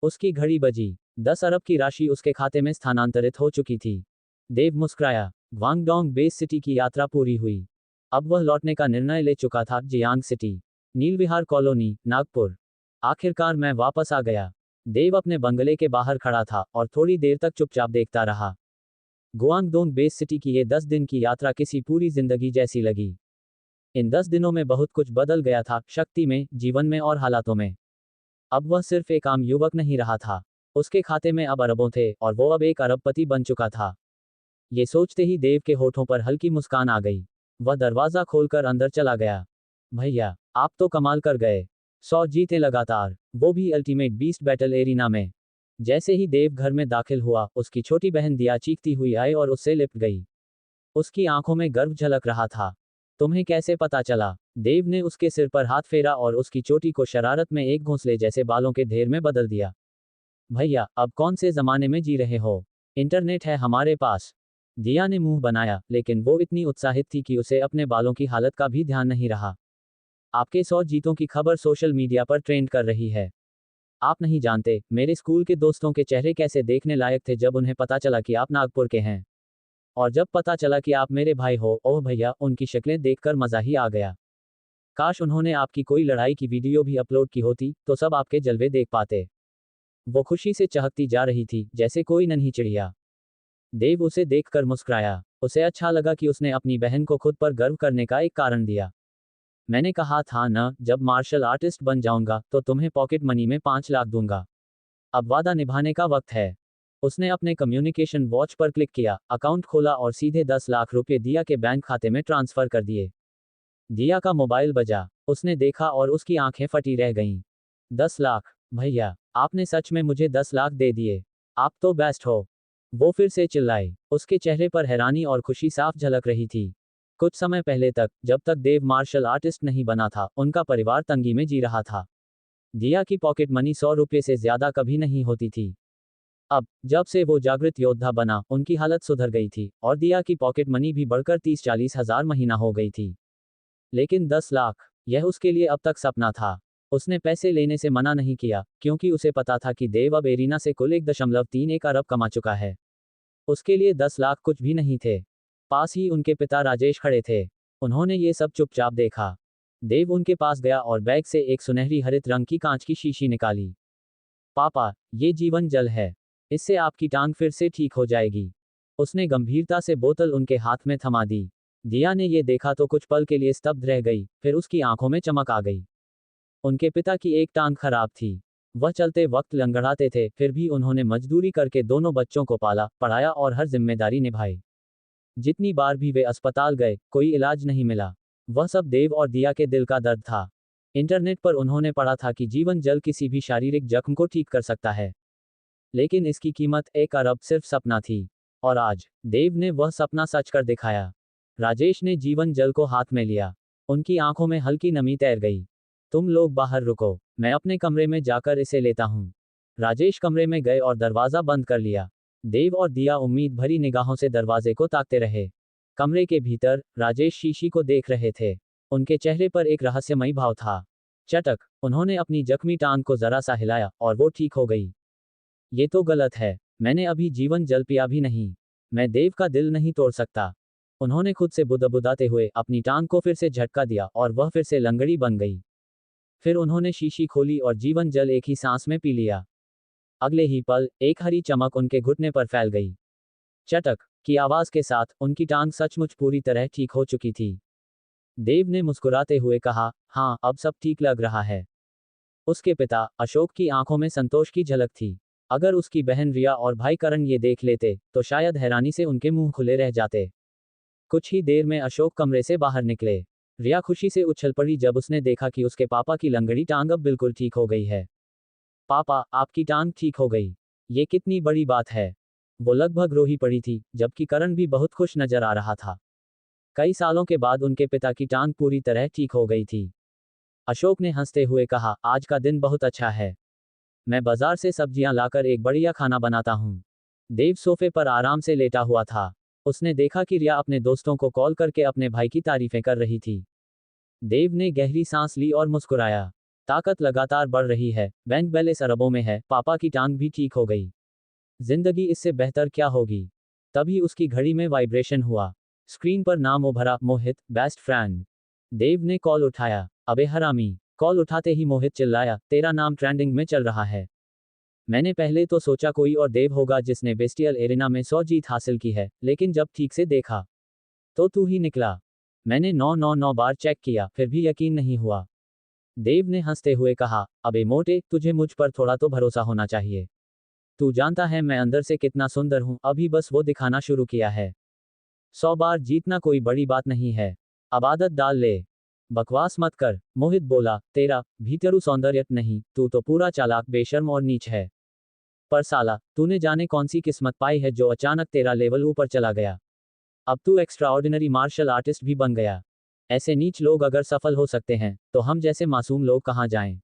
उसकी घड़ी बजी। 10 अरब की राशि उसके खाते में स्थानांतरित हो चुकी थी। देव मुस्कुराया। ग्वांगडोंग बेस सिटी की यात्रा पूरी हुई। अब वह लौटने का निर्णय ले चुका था, जियांग सिटी, नीलविहार कॉलोनी, नागपुर। आखिरकार मैं वापस आ गया। देव अपने बंगले के बाहर खड़ा था और थोड़ी देर तक चुपचाप देखता रहा। गुआंगडोंग बेस सिटी की ये 10 दिन की यात्रा किसी पूरी जिंदगी जैसी लगी। इन 10 दिनों में बहुत कुछ बदल गया था, शक्ति में, जीवन में और हालातों में। अब वह सिर्फ एक आम युवक नहीं रहा था। उसके खाते में अब अरबों थे और वो अब एक अरबपति बन चुका था। ये सोचते ही देव के होठों पर हल्की मुस्कान आ गई। वह दरवाजा खोलकर अंदर चला गया। भैया, आप तो कमाल कर गए। 100 जीते लगातार, वो भी अल्टीमेट बीस्ट बैटल एरिना में। जैसे ही देव घर में दाखिल हुआ, उसकी छोटी बहन दिया चीखती हुई आई और उससे लिपट गई। उसकी आंखों में गर्व झलक रहा था। तुम्हें कैसे पता चला? देव ने उसके सिर पर हाथ फेरा और उसकी चोटी को शरारत में एक घोंसले जैसे बालों के ढेर में बदल दिया। भैया, अब कौन से जमाने में जी रहे हो? इंटरनेट है हमारे पास। दिया ने मुंह बनाया, लेकिन वो इतनी उत्साहित थी कि उसे अपने बालों की हालत का भी ध्यान नहीं रहा। आपके 100 जीतों की खबर सोशल मीडिया पर ट्रेंड कर रही है। आप नहीं जानते, मेरे स्कूल के दोस्तों के चेहरे कैसे देखने लायक थे जब उन्हें पता चला कि आप नागपुर के हैं। और जब पता चला कि आप मेरे भाई हो, ओह भैया, उनकी शक्लें देखकर मजा ही आ गया। काश उन्होंने आपकी कोई लड़ाई की वीडियो भी अपलोड की होती, तो सब आपके जलवे देख पाते। वो खुशी से चहकती जा रही थी, जैसे कोई नन्ही चिड़िया। देव उसे देखकर मुस्कुराया। उसे अच्छा लगा कि उसने अपनी बहन को खुद पर गर्व करने का एक कारण दिया। मैंने कहा था न, जब मार्शल आर्टिस्ट बन जाऊंगा तो तुम्हें पॉकेट मनी में 5 लाख दूंगा। अब वादा निभाने का वक्त है। उसने अपने कम्युनिकेशन वॉच पर क्लिक किया, अकाउंट खोला और सीधे 10 लाख रुपए दिया के बैंक खाते में ट्रांसफर कर दिए। दिया का मोबाइल बजा। उसने देखा और उसकी आंखें फटी रह गईं। 10 लाख? भैया, आपने सच में मुझे 10 लाख दे दिए। आप तो बेस्ट हो। वो फिर से चिल्लाई। उसके चेहरे पर हैरानी और खुशी साफ झलक रही थी। कुछ समय पहले तक, जब तक देव मार्शल आर्टिस्ट नहीं बना था, उनका परिवार तंगी में जी रहा था। दिया की पॉकेट मनी 100 रुपये से ज्यादा कभी नहीं होती थी। अब, जब से वो जागृत योद्धा बना, उनकी हालत सुधर गई थी, और दिया की पॉकेट मनी भी बढ़कर 30-40 हजार महीना हो गई थी। लेकिन 10 लाख, यह उसके लिए अब तक सपना था। उसने पैसे लेने से मना नहीं किया, क्योंकि उसे पता था कि देव अब एरिना से कुल 1.31 अरब कमा चुका है। उसके लिए 10 लाख कुछ भी नहीं थे। पास ही उनके पिता राजेश खड़े थे। उन्होंने ये सब चुपचाप देखा। देव उनके पास गया और बैग से एक सुनहरी हरित रंग की कांच की शीशी निकाली। पापा, ये जीवन जल है। इससे आपकी टांग फिर से ठीक हो जाएगी। उसने गंभीरता से बोतल उनके हाथ में थमा दी। दिया ने ये देखा तो कुछ पल के लिए स्तब्ध रह गई, फिर उसकी आंखों में चमक आ गई। उनके पिता की एक टांग खराब थी। वह चलते वक्त लंगड़ाते थे, फिर भी उन्होंने मजदूरी करके दोनों बच्चों को पाला, पढ़ाया और हर जिम्मेदारी निभाई। जितनी बार भी वे अस्पताल गए, कोई इलाज नहीं मिला। वह सब देव और दिया के दिल का दर्द था। इंटरनेट पर उन्होंने पढ़ा था कि जीवन जल किसी भी शारीरिक जख्म को ठीक कर सकता है, लेकिन इसकी कीमत 1 अरब सिर्फ सपना थी। और आज देव ने वह सपना सच कर दिखाया। राजेश ने जीवन जल को हाथ में लिया। उनकी आंखों में हल्की नमी तैर गई। तुम लोग बाहर रुको, मैं अपने कमरे में जाकर इसे लेता हूँ। राजेश कमरे में गए और दरवाजा बंद कर लिया। देव और दिया उम्मीद भरी निगाहों से दरवाजे को ताकते रहे। कमरे के भीतर राजेश शीशी को देख रहे थे। उनके चेहरे पर एक रहस्यमयी भाव था। चटक, उन्होंने अपनी जख्मी टांग को जरा सा हिलाया और वो ठीक हो गई। ये तो गलत है, मैंने अभी जीवन जल पिया भी नहीं। मैं देव का दिल नहीं तोड़ सकता। उन्होंने खुद से बुदबुदाते हुए अपनी टांग को फिर से झटका दिया और वह फिर से लंगड़ी बन गई। फिर उन्होंने शीशी खोली और जीवन जल एक ही सांस में पी लिया। अगले ही पल एक हरी चमक उनके घुटने पर फैल गई। चटक की आवाज के साथ उनकी टांग सचमुच पूरी तरह ठीक हो चुकी थी। देव ने मुस्कुराते हुए कहा, हाँ, अब सब ठीक लग रहा है। उसके पिता अशोक की आंखों में संतोष की झलक थी। अगर उसकी बहन रिया और भाई करण ये देख लेते तो शायद हैरानी से उनके मुंह खुले रह जाते। कुछ ही देर में अशोक कमरे से बाहर निकले। रिया खुशी से उछल पड़ी जब उसने देखा कि उसके पापा की लंगड़ी टांग अब बिल्कुल ठीक हो गई है। पापा, आपकी टांग ठीक हो गई, ये कितनी बड़ी बात है। वो लगभग रो ही पड़ी थी, जबकि करण भी बहुत खुश नजर आ रहा था। कई सालों के बाद उनके पिता की टांग पूरी तरह ठीक हो गई थी। अशोक ने हंसते हुए कहा, आज का दिन बहुत अच्छा है। मैं बाजार से सब्जियां लाकर एक बढ़िया खाना बनाता हूँ। देव सोफे पर आराम से लेटा हुआ था। उसने देखा कि रिया अपने दोस्तों को कॉल करके अपने भाई की तारीफें कर रही थी। देव ने गहरी सांस ली और मुस्कुराया। ताकत लगातार बढ़ रही है, बैंक बैलेंस अरबों में है, पापा की टांग भी ठीक हो गई। जिंदगी इससे बेहतर क्या होगी। तभी उसकी घड़ी में वाइब्रेशन हुआ। स्क्रीन पर नाम उभरा, मोहित, बेस्ट फ्रेंड। देव ने कॉल उठाया। अबे हरामी। कॉल उठाते ही मोहित चिल्लाया, तेरा नाम ट्रेंडिंग में चल रहा है। मैंने पहले तो सोचा कोई और देव होगा जिसने बेस्टियल एरिना में 100 जीत हासिल की है, लेकिन जब ठीक से देखा तो तू ही निकला। मैंने 999 बार चेक किया, फिर भी यकीन नहीं हुआ। देव ने हंसते हुए कहा, अबे मोटे, तुझे मुझ पर थोड़ा तो भरोसा होना चाहिए। तू जानता है मैं अंदर से कितना सुंदर हूं, अभी बस वो दिखाना शुरू किया है। 100 बार जीतना कोई बड़ी बात नहीं है। अब आदत डाल ले। बकवास मत कर, मोहित बोला, तेरा भीतरू सौंदर्य नहीं, तू तो पूरा चालाक, बेशर्म और नीच है। पर साला, तूने जाने कौन सी किस्मत पाई है जो अचानक तेरा लेवल ऊपर चला गया। अब तू एक्स्ट्राऑर्डिनरी मार्शल आर्टिस्ट भी बन गया। ऐसे नीच लोग अगर सफल हो सकते हैं तो हम जैसे मासूम लोग कहाँ जाएं।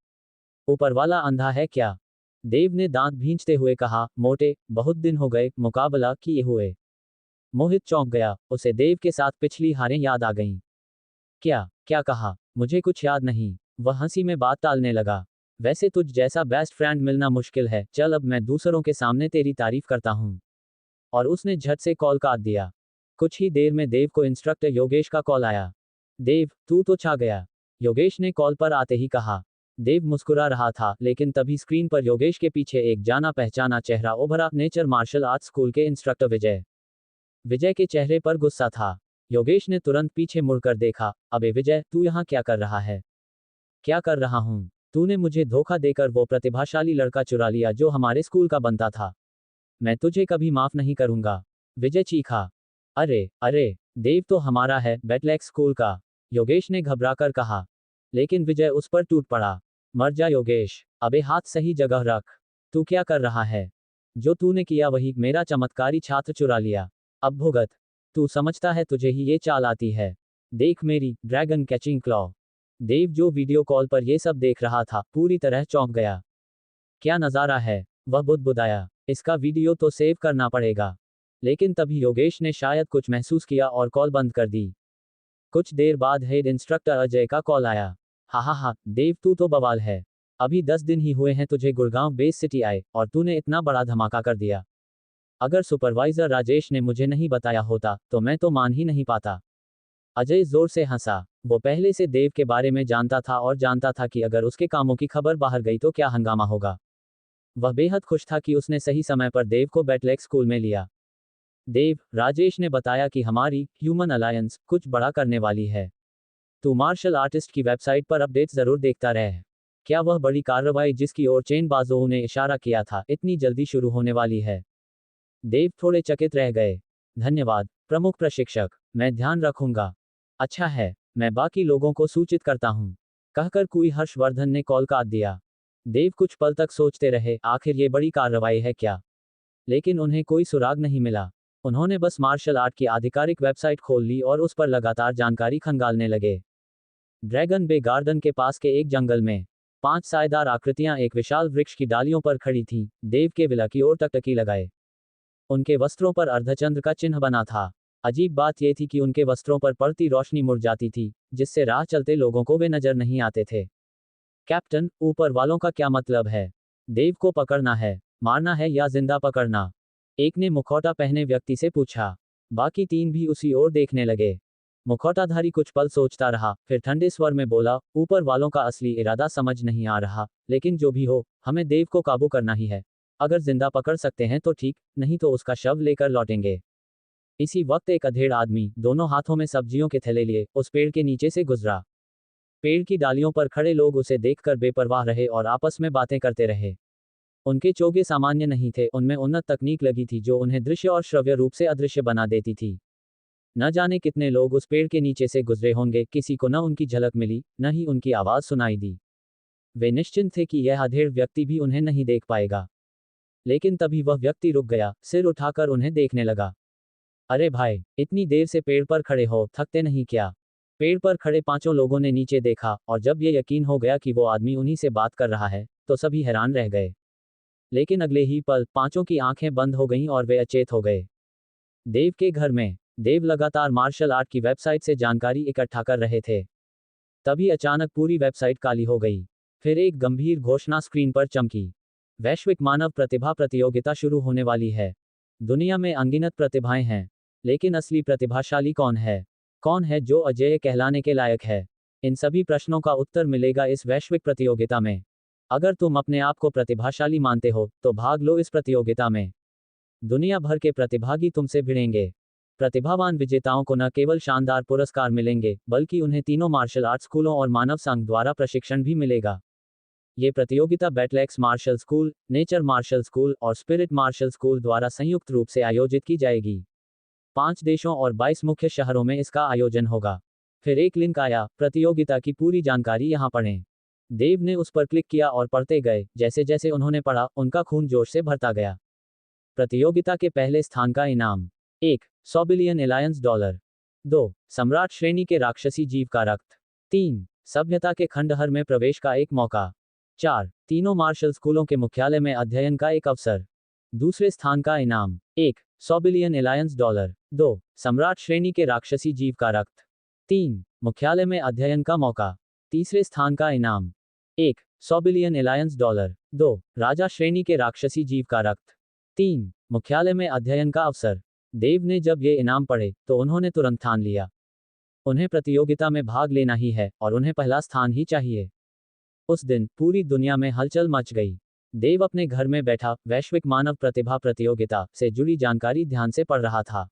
ऊपर वाला अंधा है क्या। देव ने दांत भींचते हुए कहा, मोटे, बहुत दिन हो गए मुकाबला किए हुए। मोहित चौंक गया, उसे देव के साथ पिछली हारें याद आ गईं। क्या क्या कहा, मुझे कुछ याद नहीं। वह हंसी में बात टालने लगा। वैसे तुझ जैसा बेस्ट फ्रेंड मिलना मुश्किल है, चल अब मैं दूसरों के सामने तेरी तारीफ करता हूँ। और उसने झट से कॉल काट दिया। कुछ ही देर में देव को इंस्ट्रक्टर योगेश का कॉल आया। देव, तू तो छा गया, योगेश ने कॉल पर आते ही कहा। देव मुस्कुरा रहा था, लेकिन तभी स्क्रीन पर योगेश के पीछे एक जाना पहचाना चेहरा उभरा, नेचर मार्शल आर्ट्स स्कूल के इंस्ट्रक्टर विजय। विजय के चेहरे पर गुस्सा था। योगेश ने तुरंत पीछे मुड़कर देखा। अबे विजय, तू यहाँ क्या कर रहा है। क्या कर रहा हूँ, तूने मुझे धोखा देकर वो प्रतिभाशाली लड़का चुरा लिया जो हमारे स्कूल का बनता था। मैं तुझे कभी माफ नहीं करूंगा, विजय चीखा। अरे अरे, देव तो हमारा है, बेटलैक्स स्कूल का, योगेश ने घबराकर कहा। लेकिन विजय उस पर टूट पड़ा। मर जा योगेश, अबे हाथ सही जगह रख। तू क्या कर रहा है। जो तूने किया वही, मेरा चमत्कारी छात्र चुरा लिया। अब भुगत। तू समझता है तुझे ही ये चाल आती है। देख मेरी ड्रैगन कैचिंग क्लॉ। देव, जो वीडियो कॉल पर ये सब देख रहा था, पूरी तरह चौंक गया। क्या नज़ारा है, वह बुदबुदाया। इसका वीडियो तो सेव करना पड़ेगा। लेकिन तभी योगेश ने शायद कुछ महसूस किया और कॉल बंद कर दी। कुछ देर बाद हेड इंस्ट्रक्टर अजय का कॉल आया। हा, देव, तू तो बवाल है। अभी 10 दिन ही हुए हैं तुझे गुड़गांव बेस सिटी आए, और तूने इतना बड़ा धमाका कर दिया। अगर सुपरवाइजर राजेश ने मुझे नहीं बताया होता तो मैं तो मान ही नहीं पाता। अजय जोर से हंसा। वो पहले से देव के बारे में जानता था और जानता था कि अगर उसके कामों की खबर बाहर गई तो क्या हंगामा होगा। वह बेहद खुश था कि उसने सही समय पर देव को बेटलैक्स स्कूल में लिया। देव, राजेश ने बताया कि हमारी ह्यूमन अलायंस कुछ बड़ा करने वाली है। तू मार्शल आर्टिस्ट की वेबसाइट पर अपडेट्स जरूर देखता रह। क्या वह बड़ी कार्रवाई जिसकी ओर चेनबाजों ने इशारा किया था, इतनी जल्दी शुरू होने वाली है। देव थोड़े चकित रह गए। धन्यवाद प्रमुख प्रशिक्षक, मैं ध्यान रखूंगा। अच्छा है, मैं बाकी लोगों को सूचित करता हूँ। कहकर कोई हर्षवर्धन ने कॉल काट दिया। देव कुछ पल तक सोचते रहे, आखिर ये बड़ी कार्रवाई है क्या? लेकिन उन्हें कोई सुराग नहीं मिला। उन्होंने बस मार्शल आर्ट की आधिकारिक वेबसाइट खोल ली और उस पर लगातार जानकारी खंगालने लगे। ड्रैगन बे गार्डन के पास के एक जंगल में 5 सायेदार आकृतियां एक विशाल वृक्ष की डालियों पर खड़ी थीं, देव के विला की ओर टकटकी लगाए। उनके वस्त्रों पर अर्धचंद्र का चिन्ह बना था। अजीब बात यह थी कि उनके वस्त्रों पर पड़ती रोशनी मुरझाती थी, जिससे राह चलते लोगों को वे नजर नहीं आते थे। कैप्टन, ऊपर वालों का क्या मतलब है? देव को पकड़ना है, मारना है या जिंदा पकड़ना? एक ने मुखौटा पहने व्यक्ति से पूछा। बाकी 3 भी उसी ओर देखने लगे। मुखौटाधारी कुछ पल सोचता रहा, फिर ठंडे स्वर में बोला, ऊपर वालों का असली इरादा समझ नहीं आ रहा, लेकिन जो भी हो, हमें देव को काबू करना ही है। अगर जिंदा पकड़ सकते हैं तो ठीक, नहीं तो उसका शव लेकर लौटेंगे। इसी वक्त एक अधेड़ आदमी, दोनों हाथों में सब्जियों के थैले लिए, उस पेड़ के नीचे से गुजरा। पेड़ की डालियों पर खड़े लोग उसे देखकर बेपरवाह रहे और आपस में बातें करते रहे। उनके चोगे सामान्य नहीं थे, उनमें उन्नत तकनीक लगी थी जो उन्हें दृश्य और श्रव्य रूप से अदृश्य बना देती थी। न जाने कितने लोग उस पेड़ के नीचे से गुजरे होंगे, किसी को न उनकी झलक मिली, न ही उनकी आवाज सुनाई दी। वे निश्चिंत थे कि यह अधेड़ व्यक्ति भी उन्हें नहीं देख पाएगा। लेकिन तभी वह व्यक्ति रुक गया, सिर उठाकर उन्हें देखने लगा। अरे भाई, इतनी देर से पेड़ पर खड़े हो, थकते नहीं क्या? पेड़ पर खड़े 5 लोगों ने नीचे देखा, और जब ये यकीन हो गया कि वो आदमी उन्हीं से बात कर रहा है, तो सभी हैरान रह गए। लेकिन अगले ही पल 5 की आंखें बंद हो गईं और वे अचेत हो गए। देव के घर में देव लगातार मार्शल आर्ट की वेबसाइट से जानकारी इकट्ठा कर रहे थे। तभी अचानक पूरी वेबसाइट काली हो गई। फिर एक गंभीर घोषणा स्क्रीन पर चमकी। वैश्विक मानव प्रतिभा प्रतियोगिता शुरू होने वाली है। दुनिया में अनगिनत प्रतिभाएं हैं, लेकिन असली प्रतिभाशाली कौन है? कौन है जो अजेय कहलाने के लायक है? इन सभी प्रश्नों का उत्तर मिलेगा इस वैश्विक प्रतियोगिता में। अगर तुम अपने आप को प्रतिभाशाली मानते हो, तो भाग लो इस प्रतियोगिता में। दुनिया भर के प्रतिभागी तुमसे भिड़ेंगे। प्रतिभावान विजेताओं को न केवल शानदार पुरस्कार मिलेंगे, बल्कि उन्हें तीनों मार्शल आर्ट स्कूलों और मानव संघ द्वारा प्रशिक्षण भी मिलेगा। ये प्रतियोगिता battleaxe martial school, nature martial school और स्पिरिट मार्शल स्कूल द्वारा संयुक्त रूप से आयोजित की जाएगी। 5 देशों और 22 मुख्य शहरों में इसका आयोजन होगा। फिर एक लिंक आया, प्रतियोगिता की पूरी जानकारी यहाँ पढ़ें। देव ने उस पर क्लिक किया और पढ़ते गए। जैसे जैसे उन्होंने पढ़ा, उनका खून जोश से भरता गया। प्रतियोगिता के पहले स्थान का इनाम 1. 100 बिलियन अलायंस डॉलर। 2. सम्राट श्रेणी के राक्षसी जीव का रक्त। 3. सभ्यता के खंडहर में प्रवेश का एक मौका। 4. तीनों मार्शल स्कूलों के मुख्यालय में अध्ययन का एक अवसर। दूसरे स्थान का इनाम 1. 100 बिलियन अलायंस डॉलर। 2. सम्राट श्रेणी के राक्षसी जीव का रक्त। 3. मुख्यालय में अध्ययन का मौका। तीसरे स्थान का इनाम 1. 100 बिलियन अलायंस डॉलर। 2. राजा श्रेणी के राक्षसी जीव का रक्त। 3. मुख्यालय में अध्ययन का अवसर। देव ने जब ये इनाम पढ़े, तो उन्होंने तुरंत ठान लिया। उन्हें प्रतियोगिता में भाग लेना ही है, और उन्हें पहला स्थान ही चाहिए। उस दिन पूरी दुनिया में हलचल मच गई। देव अपने घर में बैठा वैश्विक मानव प्रतिभा प्रतियोगिता से जुड़ी जानकारी ध्यान से पढ़ रहा था।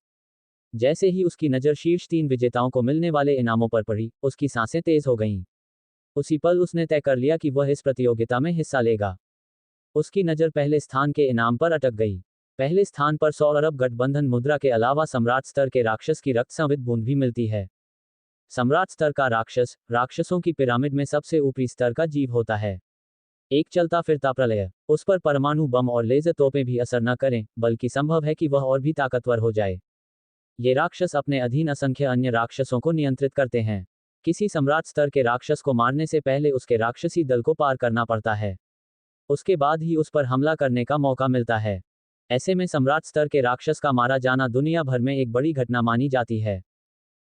जैसे ही उसकी नज़र शीर्ष 3 विजेताओं को मिलने वाले इनामों पर पड़ी, उसकी सांसें तेज हो गईं। उसी पल उसने तय कर लिया कि वह इस प्रतियोगिता में हिस्सा लेगा। उसकी नज़र पहले स्थान के इनाम पर अटक गई। पहले स्थान पर 100 अरब गठबंधन मुद्रा के अलावा सम्राट स्तर के राक्षस की रक्त संवित बूंद भी मिलती है। सम्राट स्तर का राक्षस, राक्षसों की पिरामिड में सबसे ऊपरी स्तर का जीव होता है। एक चलता फिरता प्रलय। उस पर परमाणु बम और लेजर तोपें भी असर न करें, बल्कि संभव है कि वह और भी ताकतवर हो जाए। ये राक्षस अपने अधीन असंख्य अन्य राक्षसों को नियंत्रित करते हैं। किसी सम्राट स्तर के राक्षस को मारने से पहले उसके राक्षसी दल को पार करना पड़ता है। उसके बाद ही उस पर हमला करने का मौका मिलता है। ऐसे में सम्राट स्तर के राक्षस का मारा जाना दुनिया भर में एक बड़ी घटना मानी जाती है।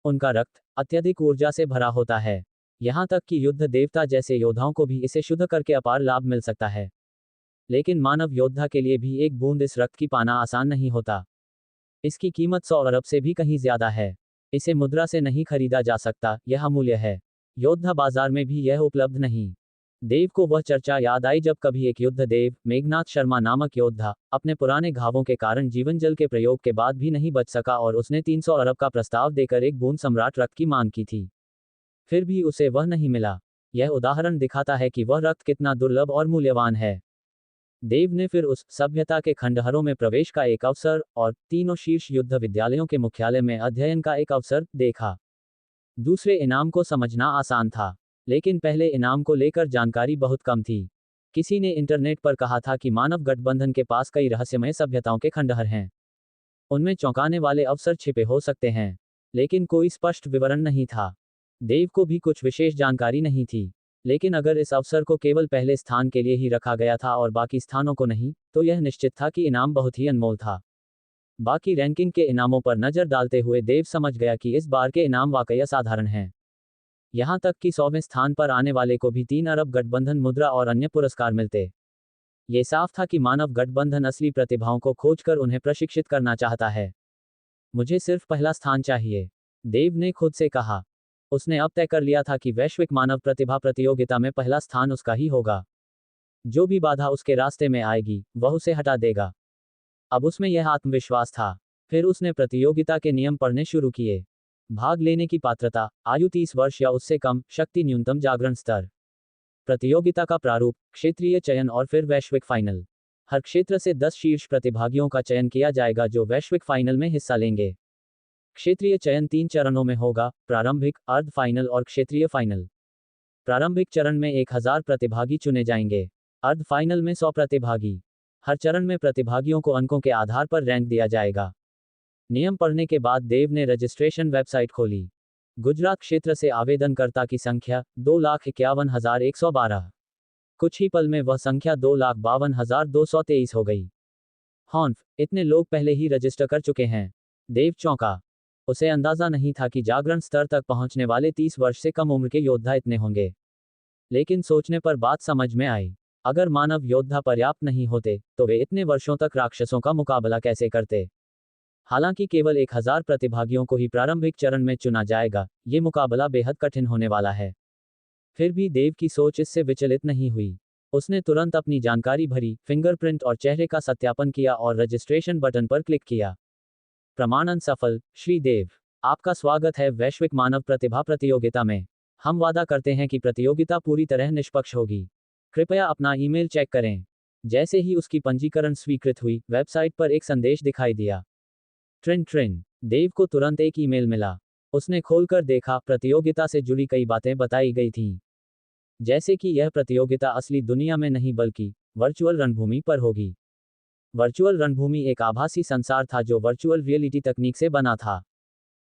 उनका रक्त अत्यधिक ऊर्जा से भरा होता है। यहाँ तक कि युद्ध देवता जैसे योद्धाओं को भी इसे शुद्ध करके अपार लाभ मिल सकता है। लेकिन मानव योद्धा के लिए भी एक बूंद इस रक्त की पाना आसान नहीं होता। इसकी कीमत 100 अरब से भी कहीं ज्यादा है। इसे मुद्रा से नहीं खरीदा जा सकता, यह अमूल्य है। योद्धा बाजार में भी यह उपलब्ध नहीं। देव को वह चर्चा याद आई जब कभी एक युद्ध देव, मेघनाथ शर्मा नामक योद्धा, अपने पुराने घावों के कारण जीवन जल के प्रयोग के बाद भी नहीं बच सका और उसने 300 अरब का प्रस्ताव देकर एक बूंद सम्राट रक्त की मांग की थी। फिर भी उसे वह नहीं मिला। यह उदाहरण दिखाता है कि वह रक्त कितना दुर्लभ और मूल्यवान है। देव ने फिर उस सभ्यता के खंडहरों में प्रवेश का एक अवसर और तीनों शीर्ष युद्ध विद्यालयों के मुख्यालय में अध्ययन का एक अवसर देखा। दूसरे इनाम को समझना आसान था। लेकिन पहले इनाम को लेकर जानकारी बहुत कम थी। किसी ने इंटरनेट पर कहा था कि मानव गठबंधन के पास कई रहस्यमय सभ्यताओं के खंडहर हैं। उनमें चौंकाने वाले अवसर छिपे हो सकते हैं, लेकिन कोई स्पष्ट विवरण नहीं था। देव को भी कुछ विशेष जानकारी नहीं थी, लेकिन अगर इस अवसर को केवल पहले स्थान के लिए ही रखा गया था और बाकी स्थानों को नहीं, तो यह निश्चित था कि इनाम बहुत ही अनमोल था। बाकी रैंकिंग के इनामों पर नजर डालते हुए देव समझ गया कि इस बार के इनाम वाकई असाधारण हैं। यहां तक कि 100वें स्थान पर आने वाले को भी 3 अरब गठबंधन मुद्रा और अन्य पुरस्कार मिलते। ये साफ था कि मानव गठबंधन असली प्रतिभाओं को खोजकर उन्हें प्रशिक्षित करना चाहता है। मुझे सिर्फ पहला स्थान चाहिए, देव ने खुद से कहा। उसने अब तय कर लिया था कि वैश्विक मानव प्रतिभा प्रतियोगिता में पहला स्थान उसका ही होगा। जो भी बाधा उसके रास्ते में आएगी, वह उसे हटा देगा। अब उसमें यह आत्मविश्वास था। फिर उसने प्रतियोगिता के नियम पढ़ने शुरू किए। भाग लेने की पात्रता, आयु 30 वर्ष या उससे कम, शक्ति न्यूनतम, जागरण स्तर। प्रतियोगिता का प्रारूप, क्षेत्रीय चयन और फिर वैश्विक फाइनल। हर क्षेत्र से 10 शीर्ष प्रतिभागियों का चयन किया जाएगा जो वैश्विक फाइनल में हिस्सा लेंगे। क्षेत्रीय चयन 3 चरणों में होगा, प्रारंभिक, अर्ध फाइनल और क्षेत्रीय फाइनल। प्रारंभिक चरण में 1000 प्रतिभागी चुने जाएंगे, अर्ध फाइनल में 100 प्रतिभागी। हर चरण में प्रतिभागियों को अंकों के आधार पर रैंक दिया जाएगा। नियम पढ़ने के बाद देव ने रजिस्ट्रेशन वेबसाइट खोली। गुजरात क्षेत्र से आवेदनकर्ता की संख्या 2,51,112। कुछ ही पल में वह संख्या 2,52,223 हो गई। हॉन्फ, इतने लोग पहले ही रजिस्टर कर चुके हैं। देव चौंका। उसे अंदाजा नहीं था कि जागरण स्तर तक पहुंचने वाले 30 वर्ष से कम उम्र के योद्धा इतने होंगे। लेकिन सोचने पर बात समझ में आई। अगर मानव योद्धा पर्याप्त नहीं होते, तो वे इतने वर्षों तक राक्षसों का मुकाबला कैसे करते। हालांकि केवल 1000 प्रतिभागियों को ही प्रारंभिक चरण में चुना जाएगा, ये मुकाबला बेहद कठिन होने वाला है। फिर भी देव की सोच इससे विचलित नहीं हुई। उसने तुरंत अपनी जानकारी भरी, फिंगरप्रिंट और चेहरे का सत्यापन किया और रजिस्ट्रेशन बटन पर क्लिक किया। प्रमाणन सफल। श्री देव, आपका स्वागत है वैश्विक मानव प्रतिभा प्रतियोगिता में। हम वादा करते हैं कि प्रतियोगिता पूरी तरह निष्पक्ष होगी। कृपया अपना ईमेल चेक करें। जैसे ही उसकी पंजीकरण स्वीकृत हुई, वेबसाइट पर एक संदेश दिखाई दिया। ट्रिन। देव को तुरंत एक ईमेल मिला। उसने खोलकर देखा, प्रतियोगिता से जुड़ी कई बातें बताई गई थीं। जैसे कि यह प्रतियोगिता असली दुनिया में नहीं बल्कि वर्चुअल रणभूमि पर होगी। वर्चुअल रणभूमि एक आभासी संसार था जो वर्चुअल रियलिटी तकनीक से बना था।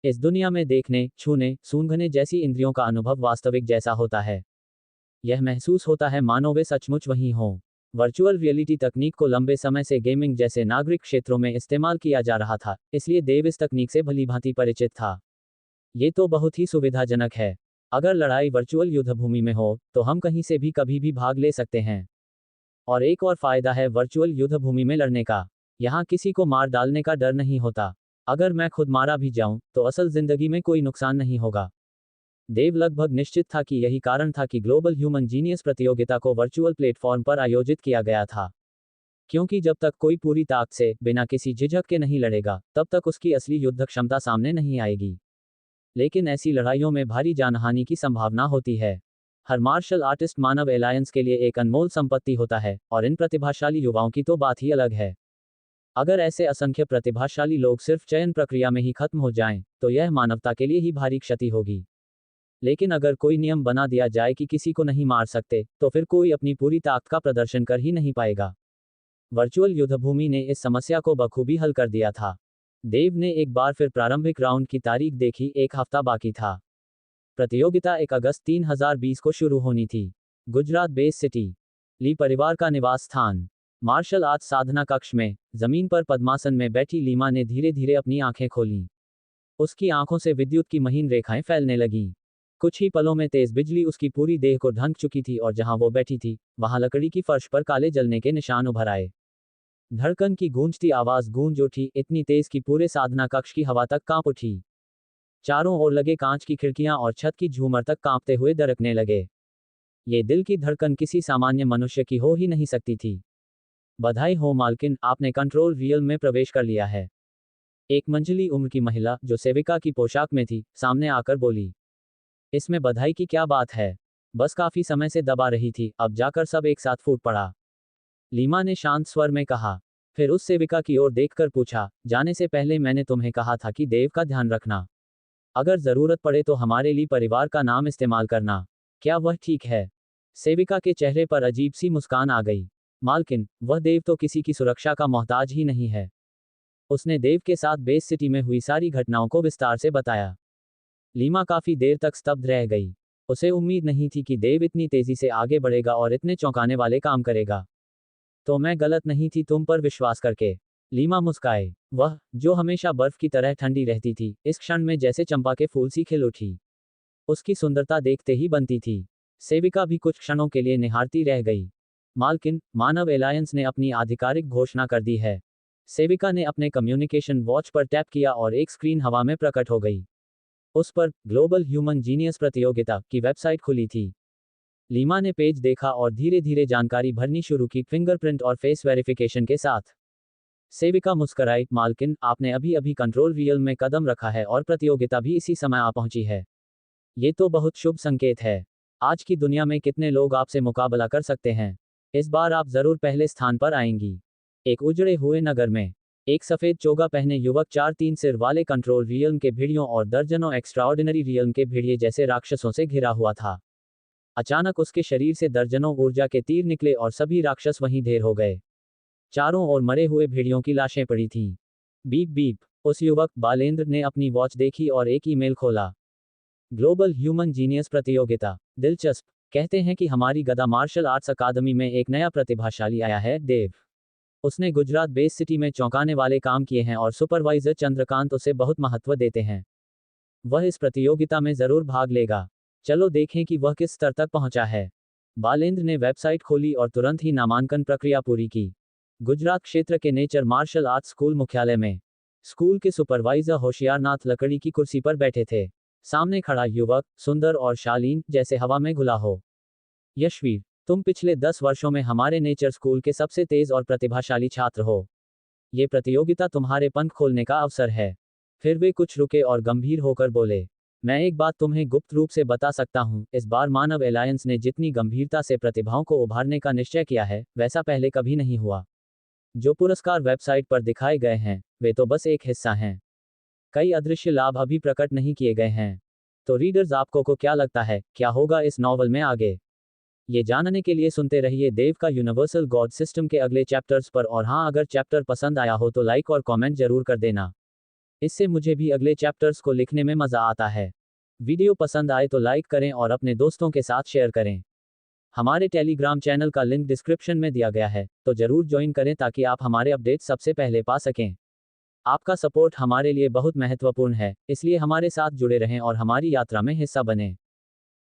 इस दुनिया में देखने, छूने, सूंघने जैसी इंद्रियों का अनुभव वास्तविक जैसा होता है। यह महसूस होता है मानो वे सचमुच वहीं हों। वर्चुअल रियलिटी तकनीक को लंबे समय से गेमिंग जैसे नागरिक क्षेत्रों में इस्तेमाल किया जा रहा था, इसलिए देव इस तकनीक से भलीभांति परिचित था। ये तो बहुत ही सुविधाजनक है। अगर लड़ाई वर्चुअल युद्धभूमि में हो, तो हम कहीं से भी कभी भी भाग ले सकते हैं। और एक और फायदा है वर्चुअल युद्धभूमि में लड़ने का। यहाँ किसी को मार डालने का डर नहीं होता। अगर मैं खुद मारा भी जाऊं, तो असल जिंदगी में कोई नुकसान नहीं होगा। देव लगभग निश्चित था कि यही कारण था कि ग्लोबल ह्यूमन जीनियस प्रतियोगिता को वर्चुअल प्लेटफॉर्म पर आयोजित किया गया था। क्योंकि जब तक कोई पूरी ताकत से, बिना किसी झिझक के नहीं लड़ेगा, तब तक उसकी असली युद्ध क्षमता सामने नहीं आएगी। लेकिन ऐसी लड़ाइयों में भारी जानहानि की संभावना होती है। हर मार्शल आर्टिस्ट मानव एलायंस के लिए एक अनमोल संपत्ति होता है, और इन प्रतिभाशाली युवाओं की तो बात ही अलग है। अगर ऐसे असंख्य प्रतिभाशाली लोग सिर्फ चयन प्रक्रिया में ही खत्म हो जाएं, तो यह मानवता के लिए ही भारी क्षति होगी। लेकिन अगर कोई नियम बना दिया जाए कि किसी को नहीं मार सकते, तो फिर कोई अपनी पूरी ताकत का प्रदर्शन कर ही नहीं पाएगा। वर्चुअल युद्धभूमि ने इस समस्या को बखूबी हल कर दिया था। देव ने एक बार फिर प्रारंभिक राउंड की तारीख देखी, एक हफ्ता बाकी था। प्रतियोगिता 1 अगस्त 2020 को शुरू होनी थी। गुजरात बेस सिटी, ली परिवार का निवास स्थान, मार्शल आर्ट साधना कक्ष में, जमीन पर पद्मासन में बैठी लीमा ने धीरे धीरे अपनी आंखें खोलीं। उसकी आंखों से विद्युत की महीन रेखाएं फैलने लगीं। कुछ ही पलों में तेज बिजली उसकी पूरी देह को ढंक चुकी थी और जहां वो बैठी थी, वहां लकड़ी की फर्श पर काले जलने के निशान उभर आए। धड़कन की गूंजती आवाज गूंज उठी, इतनी तेज कि पूरे साधना कक्ष की हवा तक कांप उठी। चारों ओर लगे कांच की खिड़कियां और छत की झूमर तक कांपते हुए दरकने लगे। ये दिल की धड़कन किसी सामान्य मनुष्य की हो ही नहीं सकती थी। बधाई हो मालकिन, आपने कंट्रोल रियल में प्रवेश कर लिया है। एक मंझली उम्र की महिला, जो सेविका की पोशाक में थी, सामने आकर बोली। इसमें बधाई की क्या बात है, बस काफी समय से दबा रही थी, अब जाकर सब एक साथ फूट पड़ा। लीमा ने शांत स्वर में कहा। फिर उस सेविका की ओर देखकर पूछा, जाने से पहले मैंने तुम्हें कहा था कि देव का ध्यान रखना। अगर जरूरत पड़े तो हमारे लिए परिवार का नाम इस्तेमाल करना। क्या वह ठीक है? सेविका के चेहरे पर अजीब सी मुस्कान आ गई। मालकिन, वह देव तो किसी की सुरक्षा का मोहताज ही नहीं है। उसने देव के साथ बेस सिटी में हुई सारी घटनाओं को विस्तार से बताया। लीमा काफी देर तक स्तब्ध रह गई। उसे उम्मीद नहीं थी कि देव इतनी तेजी से आगे बढ़ेगा और इतने चौंकाने वाले काम करेगा। तो मैं गलत नहीं थी तुम पर विश्वास करके। लीमा मुस्काए। वह, जो हमेशा बर्फ की तरह ठंडी रहती थी, इस क्षण में जैसे चंपा के फूल सी खिल उठी। उसकी सुंदरता देखते ही बनती थी। सेविका भी कुछ क्षणों के लिए निहारती रह गई। मालकिन, मानव एलायंस ने अपनी आधिकारिक घोषणा कर दी है। सेविका ने अपने कम्युनिकेशन वॉच पर टैप किया और एक स्क्रीन हवा में प्रकट हो गई। उस पर ग्लोबल ह्यूमन जीनियस प्रतियोगिता की वेबसाइट खुली थी। लीमा ने पेज देखा और धीरे धीरे जानकारी भरनी शुरू की, फिंगरप्रिंट और फेस वेरिफिकेशन के साथ। सेविका मुस्कराई। मालकिन, आपने अभी अभी कंट्रोल रियल में कदम रखा है और प्रतियोगिता भी इसी समय आ पहुंची है। ये तो बहुत शुभ संकेत है। आज की दुनिया में कितने लोग आपसे मुकाबला कर सकते हैं? इस बार आप जरूर पहले स्थान पर आएंगी। एक उजड़े हुए नगर में एक सफेद चोगा पहने युवक 4-3 सिर वाले कंट्रोल रियल्म के भेड़ियों और दर्जनों एक्स्ट्राऑर्डिनरी रियल्म के भेड़िए जैसे राक्षसों से घिरा हुआ था। अचानक उसके शरीर से दर्जनों ऊर्जा के तीर निकले और सभी राक्षस वहीं ढेर हो गए। चारों ओर मरे हुए भेड़ियों की लाशें पड़ी थीं। Beep beep. उस युवक बालेंद्र ने अपनी वॉच देखी और एक ईमेल खोला। ग्लोबल ह्यूमन जीनियस प्रतियोगिता। दिलचस्प। कहते हैं कि हमारी गदा मार्शल आर्ट्स अकादमी में एक नया प्रतिभाशाली आया है, देव। उसने गुजरात बेस सिटी में चौंकाने वाले काम किए हैं और सुपरवाइजर चंद्रकांत उसे बहुत महत्व देते हैं। वह इस प्रतियोगिता में जरूर भाग लेगा। चलो देखें कि वह किस स्तर तक पहुंचा है। बालेंद्र ने वेबसाइट खोली और तुरंत ही नामांकन प्रक्रिया पूरी की। गुजरात क्षेत्र के नेचर मार्शल आर्ट्स स्कूल मुख्यालय में स्कूल के सुपरवाइजर होशियारनाथ लकड़ी की कुर्सी पर बैठे थे। सामने खड़ा युवक, सुंदर और शालीन, जैसे हवा में घुला हो। यशवीर, तुम पिछले 10 वर्षों में हमारे नेचर स्कूल के सबसे तेज और प्रतिभाशाली छात्र हो। ये प्रतियोगिता तुम्हारे पंख खोलने का अवसर है। फिर वे कुछ रुके और गंभीर होकर बोले, मैं एक बात तुम्हें गुप्त रूप से बता सकता हूं, इस बार मानव एलायंस ने जितनी गंभीरता से प्रतिभाओं को उभारने का निश्चय किया है, वैसा पहले कभी नहीं हुआ। जो पुरस्कार वेबसाइट पर दिखाए गए हैं, वे तो बस एक हिस्सा हैं। कई अदृश्य लाभ अभी प्रकट नहीं किए गए हैं। तो रीडर्स, आपको को क्या लगता है, क्या होगा इस नॉवल में आगे? ये जानने के लिए सुनते रहिए देव का यूनिवर्सल गॉड सिस्टम के अगले चैप्टर्स पर। और हाँ, अगर चैप्टर पसंद आया हो तो लाइक और कमेंट जरूर कर देना। इससे मुझे भी अगले चैप्टर्स को लिखने में मजा आता है। वीडियो पसंद आए तो लाइक करें और अपने दोस्तों के साथ शेयर करें। हमारे टेलीग्राम चैनल का लिंक डिस्क्रिप्शन में दिया गया है, तो जरूर ज्वाइन करें ताकि आप हमारे अपडेट सबसे पहले पा सकें। आपका सपोर्ट हमारे लिए बहुत महत्वपूर्ण है, इसलिए हमारे साथ जुड़े रहें और हमारी यात्रा में हिस्सा बनें।